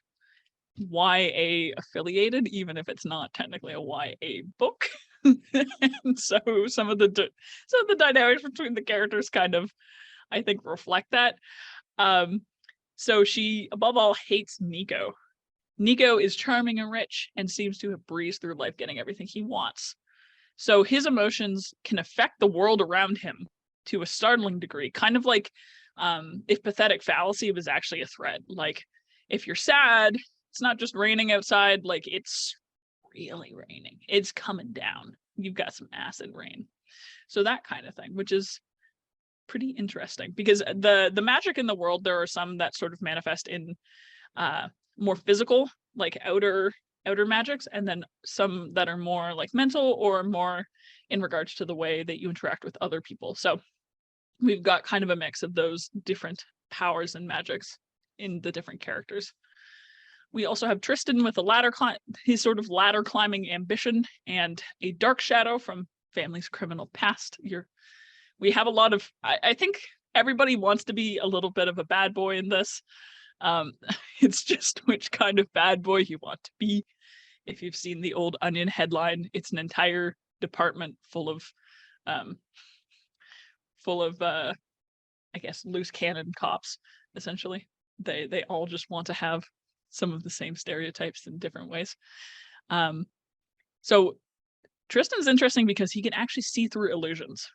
YA affiliated, even if it's not technically a YA book. And so some of the dynamics between the characters kind of, I think, reflect that. So she, above all, hates Nico. Nico is charming and rich and seems to have breezed through life getting everything he wants. So his emotions can affect the world around him to a startling degree, kind of like if pathetic fallacy was actually a threat. Like if you're sad, it's not just raining outside, like it's really raining. It's coming down. You've got some acid rain. So that kind of thing, which is pretty interesting, because the magic in the world, there are some that sort of manifest in more physical, like outer magics, and then some that are more like mental, or more in regards to the way that you interact with other people. So we've got kind of a mix of those different powers and magics in the different characters. We also have Tristan with his sort of ladder climbing ambition, and a dark shadow from family's criminal past. We have a lot of, I think everybody wants to be a little bit of a bad boy in this. It's just which kind of bad boy you want to be. If you've seen the old Onion headline, it's an entire department full of I guess, loose cannon cops, essentially. They all just want to have some of the same stereotypes in different ways. So Tristan's interesting because he can actually see through illusions.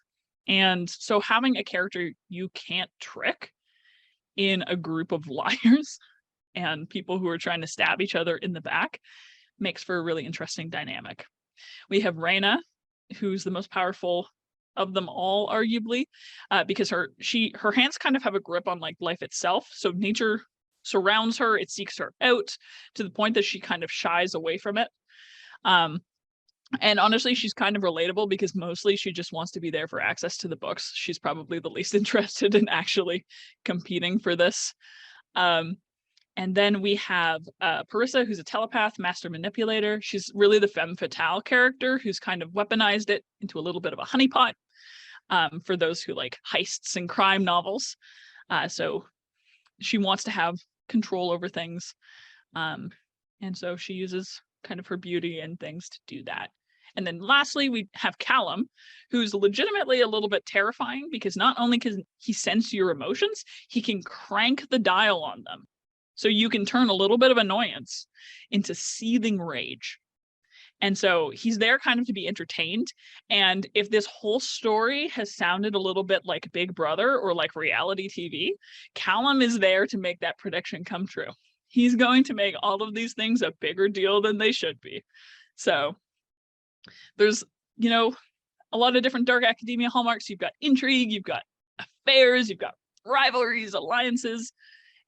And so having a character you can't trick in a group of liars and people who are trying to stab each other in the back makes for a really interesting dynamic. We have Reina, who's the most powerful of them all, arguably, because her hands kind of have a grip on like life itself. So nature surrounds her, it seeks her out to the point that she kind of shies away from it. And honestly, she's kind of relatable because mostly she just wants to be there for access to the books. She's probably the least interested in actually competing for this. And then we have Parissa, who's a telepath, master manipulator. She's really the femme fatale character who's kind of weaponized it into a little bit of a honeypot for those who like heists and crime novels. So she wants to have control over things. And so she uses kind of her beauty and things to do that. And then lastly, we have Callum, who's legitimately a little bit terrifying because not only can he sense your emotions, he can crank the dial on them. So you can turn a little bit of annoyance into seething rage. And so he's there kind of to be entertained. And if this whole story has sounded a little bit like Big Brother or like reality TV, Callum is there to make that prediction come true. He's going to make all of these things a bigger deal than they should be. So there's, you know, a lot of different dark academia hallmarks. You've got intrigue, you've got affairs, you've got rivalries, alliances,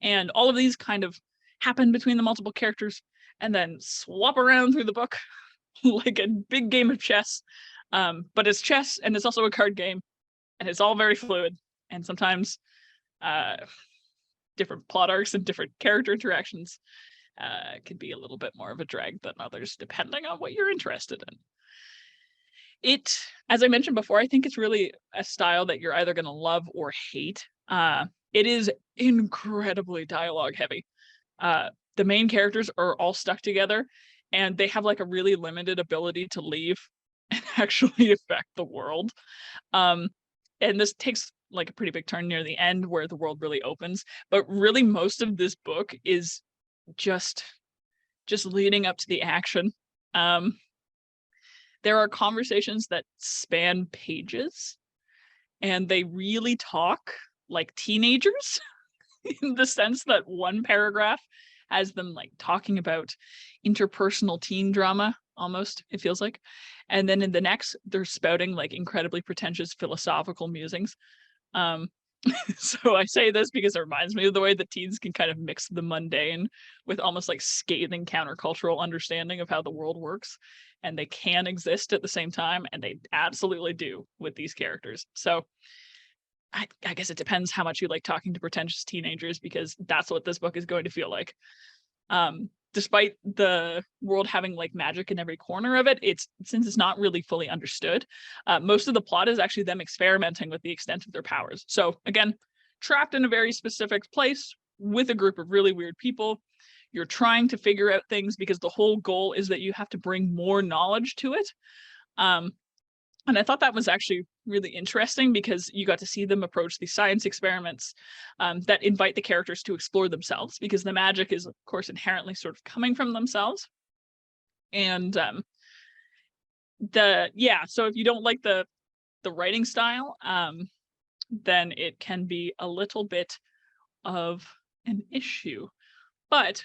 and all of these kind of happen between the multiple characters and then swap around through the book like a big game of chess. But it's chess and it's also a card game and it's all very fluid. And sometimes different plot arcs and different character interactions can be a little bit more of a drag than others, depending on what you're interested in. It, as I mentioned before, I think it's really a style that you're either going to love or hate. It is incredibly dialogue heavy. The main characters are all stuck together and they have like a really limited ability to leave and actually affect the world. And this takes like a pretty big turn near the end where the world really opens. But really most of this book is just leading up to the action. There are conversations that span pages and they really talk like teenagers in the sense that one paragraph has them like talking about interpersonal teen drama, almost, it feels like. And then in the next, they're spouting like incredibly pretentious philosophical musings. So I say this because it reminds me of the way that teens can kind of mix the mundane with almost like scathing countercultural understanding of how the world works. And they can exist at the same time, and they absolutely do with these characters. So I guess it depends how much you like talking to pretentious teenagers, because that's what this book is going to feel like. Despite the world having like magic in every corner of it, since it's not really fully understood, most of the plot is actually them experimenting with the extent of their powers. So again, trapped in a very specific place with a group of really weird people. You're trying to figure out things because the whole goal is that you have to bring more knowledge to it. And I thought that was actually really interesting because you got to see them approach these science experiments that invite the characters to explore themselves, because the magic is, of course, inherently sort of coming from themselves. And so if you don't like the writing style, then it can be a little bit of an issue. But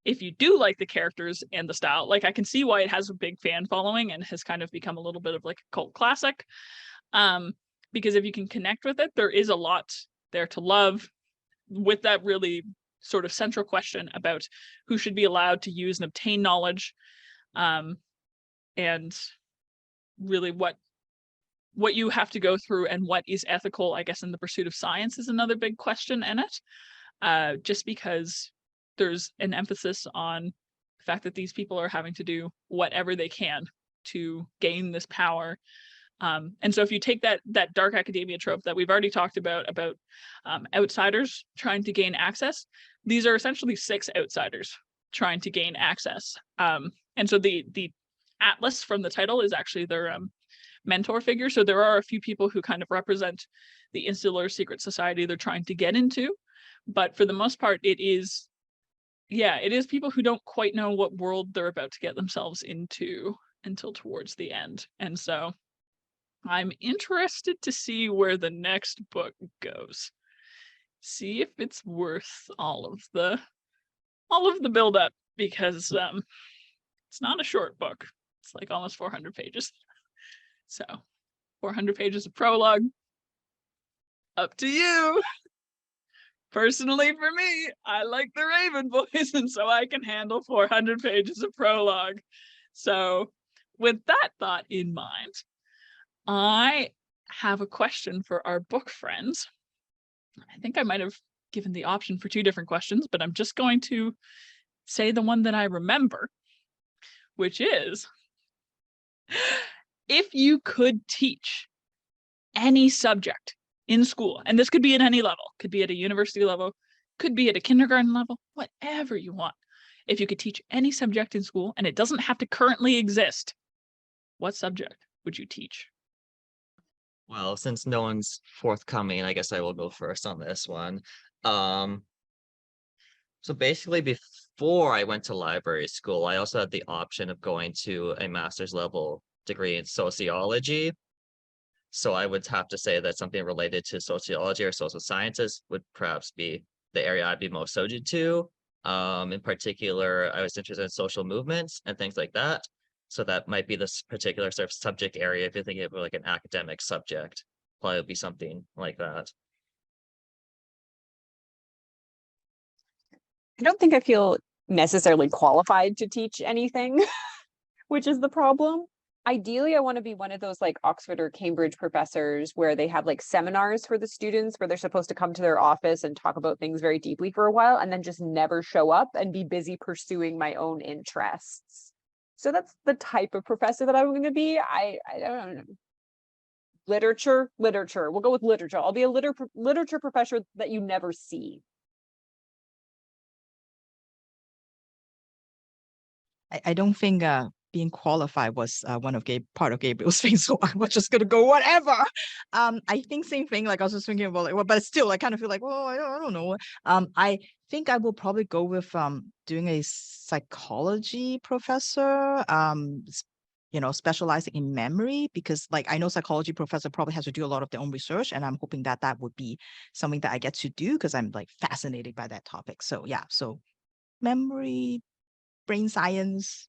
if you do like the characters and the style, like I can see why it has a big fan following and has kind of become a little bit of like a cult classic. Because if you can connect with it, there is a lot there to love, with that really sort of central question about who should be allowed to use and obtain knowledge, and really what you have to go through and what is ethical, I guess, in the pursuit of science is another big question in it. Just because there's an emphasis on the fact that these people are having to do whatever they can to gain this power. And so if you take that dark academia trope that we've already talked about outsiders trying to gain access, these are essentially 6 outsiders trying to gain access. And so the atlas from the title is actually their mentor figure. So there are a few people who kind of represent the insular secret society they're trying to get into. But for the most part, it is people who don't quite know what world they're about to get themselves into until towards the end. And so I'm interested to see where the next book goes. See if it's worth all of the build up, because it's not a short book. It's like almost 400 pages. So 400 pages of prologue. Up to you. Personally, for me, I like the Raven voice, and so I can handle 400 pages of prologue. So with that thought in mind, I have a question for our book friends. I think I might have given the option for 2 different questions, but I'm just going to say the one that I remember, which is, if you could teach any subject in school, and this could be at any level, could be at a university level, could be at a kindergarten level, whatever you want. If you could teach any subject in school and it doesn't have to currently exist, what subject would you teach? Well, since no one's forthcoming, I guess I will go first on this one. So basically, before I went to library school, I also had the option of going to a master's level degree in sociology. So I would have to say that something related to sociology or social sciences would perhaps be the area I'd be most suited to. In particular, I was interested in social movements and things like that. So that might be this particular sort of subject area. If you're thinking of like an academic subject, probably would be something like that. I don't think I feel necessarily qualified to teach anything, which is the problem. Ideally, I want to be one of those like Oxford or Cambridge professors where they have like seminars for the students where they're supposed to come to their office and talk about things very deeply for a while and then just never show up and be busy pursuing my own interests. So that's the type of professor that I'm going to be. I don't know. Literature. We'll go with literature. I'll be a literature professor that you never see. I don't think being qualified was one of part of Gabriel's things, so I was just gonna go whatever. I think same thing. Like I was just thinking about like, well, but still, I kind of feel like, well, I don't know. I think I will probably go with doing a psychology professor. Specializing in memory, because like I know psychology professor probably has to do a lot of their own research, and I'm hoping that would be something that I get to do because I'm like fascinated by that topic. So yeah, so memory, brain science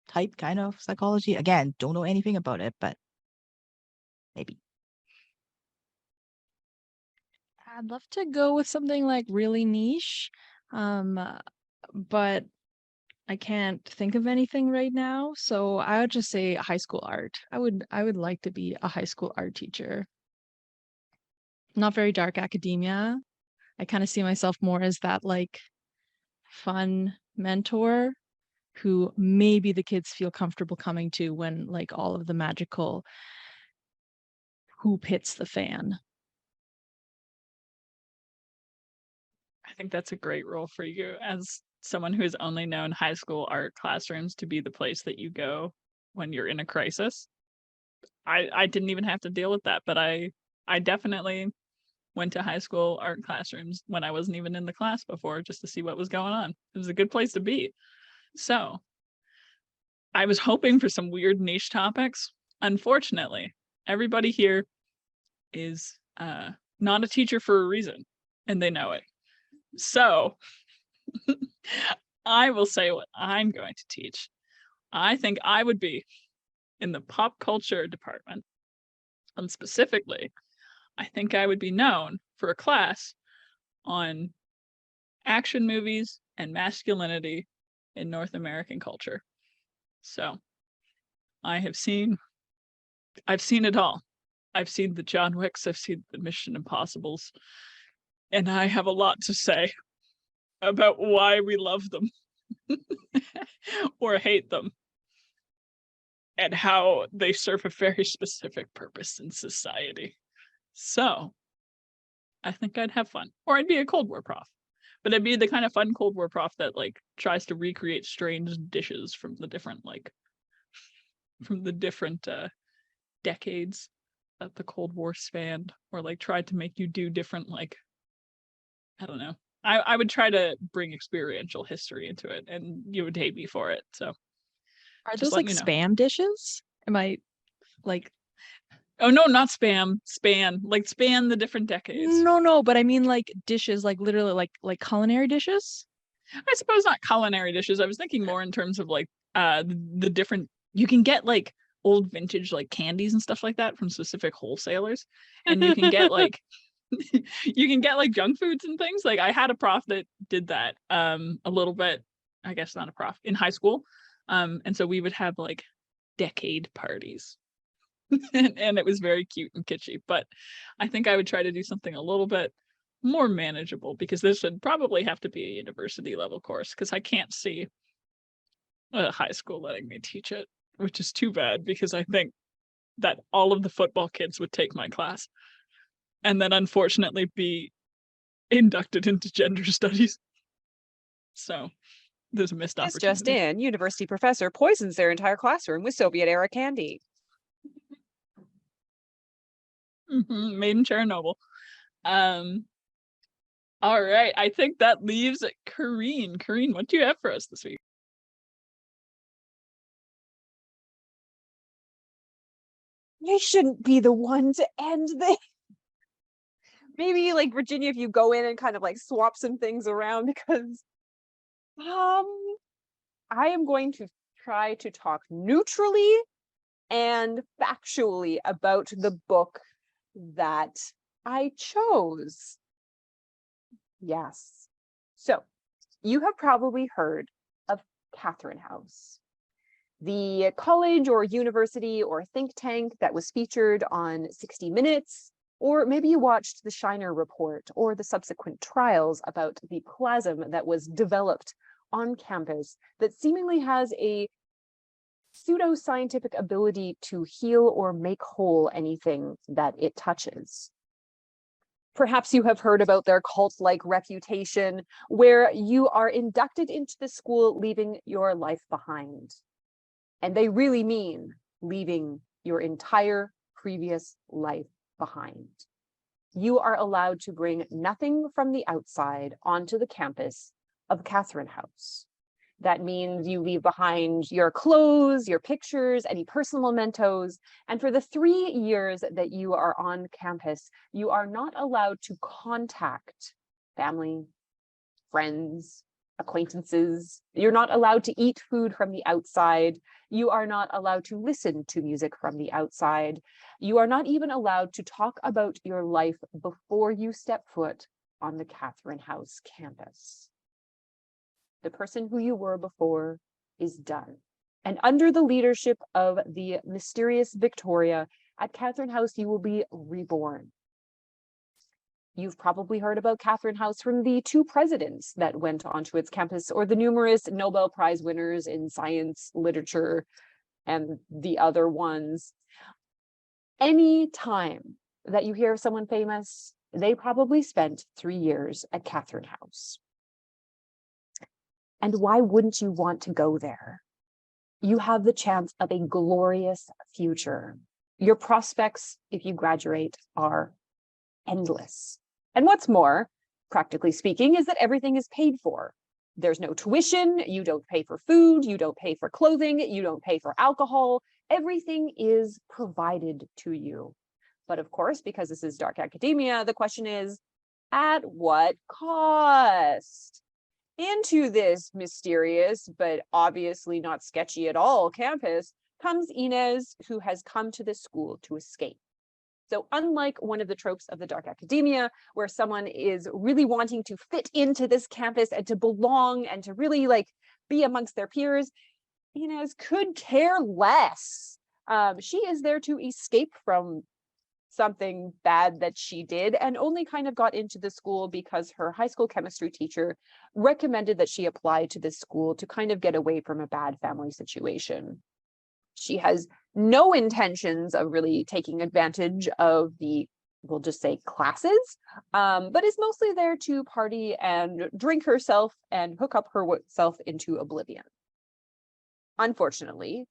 type kind of psychology. Again, don't know anything about it, but maybe. I'd love to go with something like really niche, but I can't think of anything right now. So I would just say high school art. I would like to be a high school art teacher. Not very dark academia. I kind of see myself more as that like fun mentor who maybe the kids feel comfortable coming to when like all of the magical hoop hits the fan. I think that's a great role for you as someone who has only known high school art classrooms to be the place that you go when you're in a crisis. I didn't even have to deal with that, but I definitely went to high school art classrooms when I wasn't even in the class before, just to see what was going on. It was a good place to be. So I was hoping for some weird niche topics. Unfortunately, everybody here is not a teacher for a reason, and they know it. So I will say what I'm going to teach. I think I would be in the pop culture department. And specifically, I think I would be known for a class on action movies and masculinity in North American culture. So I've seen it all. I've seen the John Wicks, I've seen the Mission Impossibles, and I have a lot to say about why we love them or hate them and how they serve a very specific purpose in society. So I think I'd have fun. Or I'd be a Cold War prof. But I'd be the kind of fun Cold War prof that like tries to recreate strange dishes from the different decades that the Cold War spanned, or like tried to make you do different, like, I don't know. I would try to bring experiential history into it, and you would hate me for it. So Are just those like letting you know. spam dishes? Am I like Oh no, not spam, span, like span the different decades. no, but I mean like dishes, like literally like culinary dishes? I suppose not culinary dishes. I was thinking more in terms of like the different, you can get like old vintage like candies and stuff like that from specific wholesalers, and you can get like you can get like junk foods and things. Like I had a prof that did that a little bit, I guess not a prof, in high school. And so we would have like decade parties. And it was very cute and kitschy, but I think I would try to do something a little bit more manageable, because this would probably have to be a university level course, because I can't see a high school letting me teach it, which is too bad, because I think that all of the football kids would take my class and then unfortunately be inducted into gender studies. So there's a missed This opportunity. just in, university professor poisons their entire classroom with Soviet era candy. Made in Chernobyl. All right, I think that leaves Kareen. Kareen, what do you have for us this week? I shouldn't be the one to end this. Maybe like Virginia, if you go in and kind of like swap some things around, because I am going to try to talk neutrally and factually about the book that I chose. Yes. So you have probably heard of Catherine House, the college or university or think tank that was featured on 60 Minutes, or maybe you watched the Shiner report or the subsequent trials about the plasm that was developed on campus that seemingly has a pseudo-scientific ability to heal or make whole anything that it touches. Perhaps you have heard about their cult-like reputation, where you are inducted into the school leaving your life behind. And they really mean leaving your entire previous life behind. You are allowed to bring nothing from the outside onto the campus of Catherine House. That means you leave behind your clothes, your pictures, any personal mementos. And for the 3 years that you are on campus, you are not allowed to contact family, friends, acquaintances. You're not allowed to eat food from the outside. You are not allowed to listen to music from the outside. You are not even allowed to talk about your life before you step foot on the Catherine House campus. The person who you were before is done. And under the leadership of the mysterious Victoria, at Catherine House, you will be reborn. You've probably heard about Catherine House from the 2 presidents that went onto its campus, or the numerous Nobel Prize winners in science, literature, and the other ones. Any time that you hear of someone famous, they probably spent 3 years at Catherine House. And why wouldn't you want to go there? You have the chance of a glorious future. Your prospects, if you graduate, are endless. And what's more, practically speaking, is that everything is paid for. There's no tuition, you don't pay for food, you don't pay for clothing, you don't pay for alcohol. Everything is provided to you. But of course, because this is dark academia, the question is, at what cost? Into this mysterious, but obviously not sketchy at all, campus comes Inez, who has come to this school to escape. So unlike one of the tropes of the dark academia, where someone is really wanting to fit into this campus and to belong and to really like be amongst their peers, Inez could care less. She is there to escape from something bad that she did, and only kind of got into the school because her high school chemistry teacher recommended that she apply to this school to kind of get away from a bad family situation. She has no intentions of really taking advantage of the, we'll just say, classes, but is mostly there to party and drink herself and hook up herself into oblivion. Unfortunately,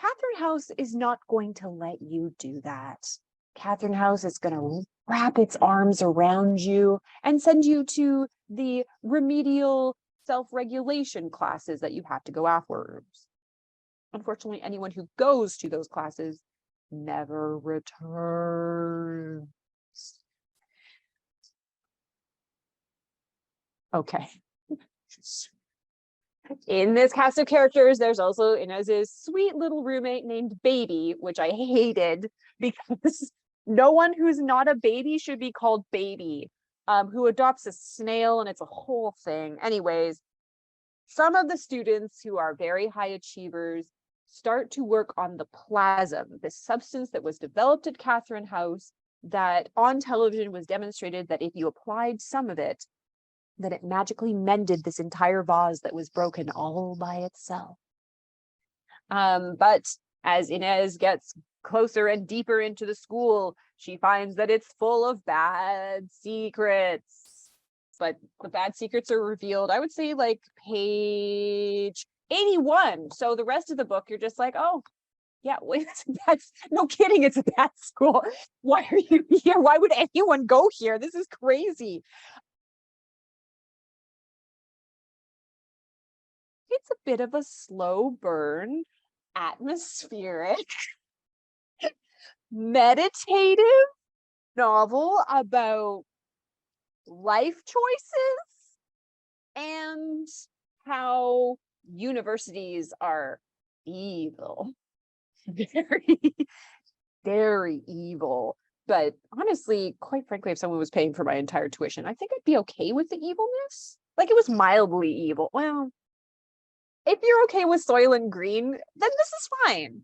Catherine House is not going to let you do that. Catherine House is going to wrap its arms around you and send you to the remedial self-regulation classes that you have to go afterwards. Unfortunately, anyone who goes to those classes never returns. Okay. In this cast of characters, there's also Inez's sweet little roommate named Baby, which I hated because no one who's not a baby should be called Baby, who adopts a snail, and it's a whole thing. Anyways, some of the students who are very high achievers start to work on the plasm, this substance that was developed at Catherine House that on television was demonstrated that if you applied some of it, that it magically mended this entire vase that was broken all by itself. But as Inez gets closer and deeper into the school, she finds that it's full of bad secrets. But the bad secrets are revealed, I would say, like page 81. So the rest of the book, you're just like, oh, yeah, wait, that's no kidding, it's a bad school. Why are you here? Why would anyone go here? This is crazy. It's a bit of a slow burn, atmospheric, meditative novel about life choices and how universities are evil. Very, very evil. But honestly, quite frankly, if someone was paying for my entire tuition, I think I'd be okay with the evilness. Like, it was mildly evil. Well, if you're okay with Soylent Green, then this is fine.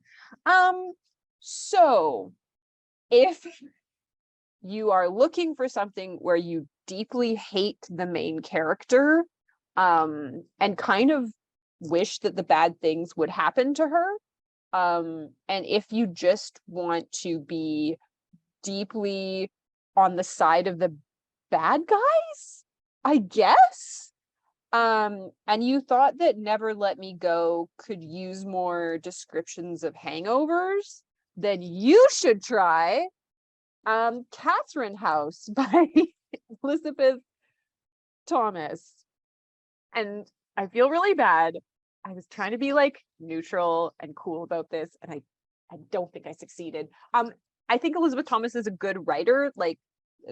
So if you are looking for something where you deeply hate the main character, and kind of wish that the bad things would happen to her, and if you just want to be deeply on the side of the bad guys, I guess, and you thought that Never Let Me Go could use more descriptions of hangovers, then you should try Catherine House by Elisabeth Thomas. And I feel really bad. I was trying to be like neutral and cool about this, and I don't think I succeeded. I think Elisabeth Thomas is a good writer. Like,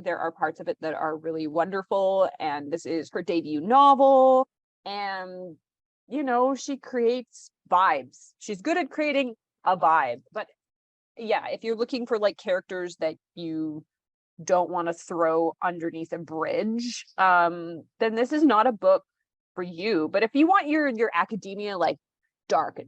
there are parts of it that are really wonderful, and this is her debut novel, and you know, she creates vibes. She's good at creating a vibe. But yeah, if you're looking for like characters that you don't want to throw underneath a bridge, then this is not a book for you. But if you want your academia like dark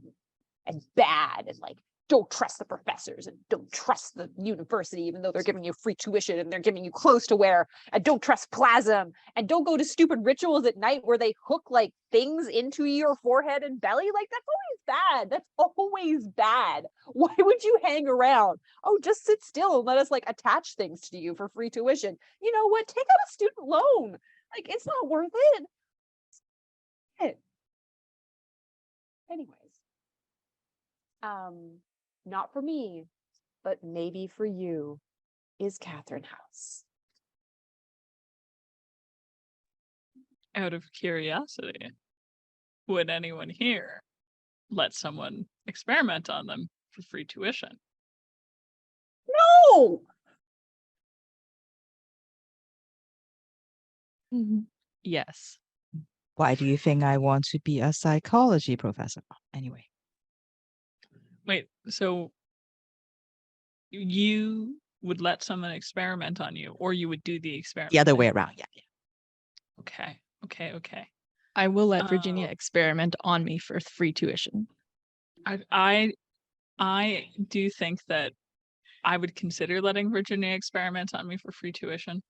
and bad, and like don't trust the professors and don't trust the university, even though they're giving you free tuition and they're giving you clothes to wear, and don't trust plasm, and don't go to stupid rituals at night where they hook like things into your forehead and belly, like that's always bad. That's always bad. Why would you hang around? Oh, just sit still and let us like attach things to you for free tuition. You know what? Take out a student loan. Like, it's not worth it. Anyways, not for me, but maybe for you, is Catherine House. Out of curiosity, would anyone here let someone experiment on them for free tuition? No! Yes. Why do you think I want to be a psychology professor? Anyway. Wait, so you would let someone experiment on you, or you would do the experiment? The other way around, yeah. Okay. I will let Virginia experiment on me for free tuition. I do think that I would consider letting Virginia experiment on me for free tuition,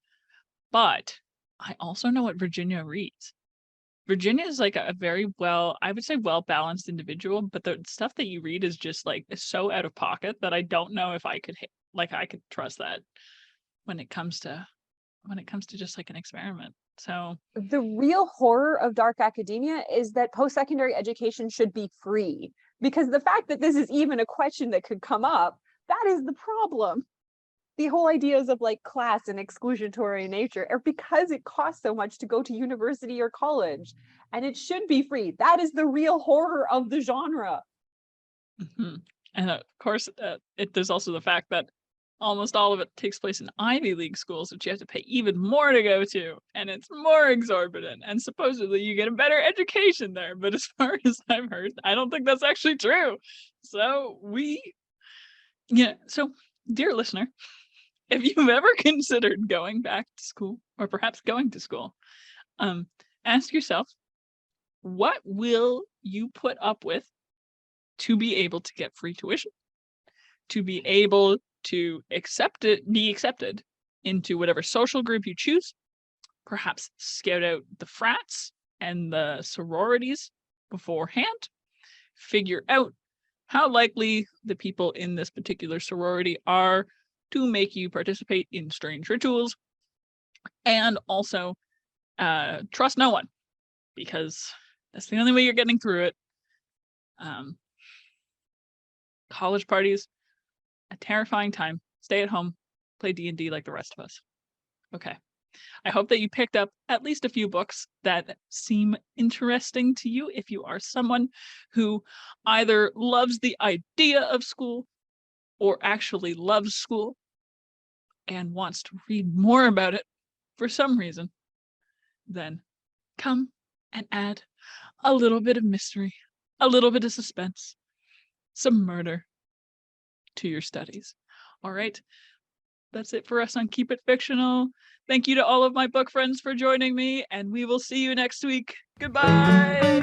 but I also know what Virginia reads. Virginia is like a very I would say well-balanced individual, but the stuff that you read is just like so out of pocket that I don't know if I could trust that when it comes to just like an experiment. So the real horror of dark academia is that post-secondary education should be free. Because the fact that this is even a question that could come up, that is the problem. The whole ideas of like class and exclusionary nature are because it costs so much to go to university or college, and it should be free. That is the real horror of the genre. And of course, there's also the fact that almost all of it takes place in Ivy League schools, which you have to pay even more to go to, and it's more exorbitant. And supposedly you get a better education there, but as far as I've heard, I don't think that's actually true. So so dear listener, if you've ever considered going back to school, or perhaps going to school, ask yourself, what will you put up with to be able to get free tuition, to be able to be accepted into whatever social group you choose, perhaps scout out the frats and the sororities beforehand, figure out how likely the people in this particular sorority are to make you participate in strange rituals, and also trust no one, because that's the only way you're getting through it. College parties, a terrifying time. Stay at home, play D&D like the rest of us. Okay. I hope that you picked up at least a few books that seem interesting to you if you are someone who either loves the idea of school or actually loves school and wants to read more about it for some reason. Then come and add a little bit of mystery, a little bit of suspense, some murder to your studies. All right. That's it for us on Keep It Fictional. Thank you to all of my book friends for joining me, and we will see you next week. Goodbye.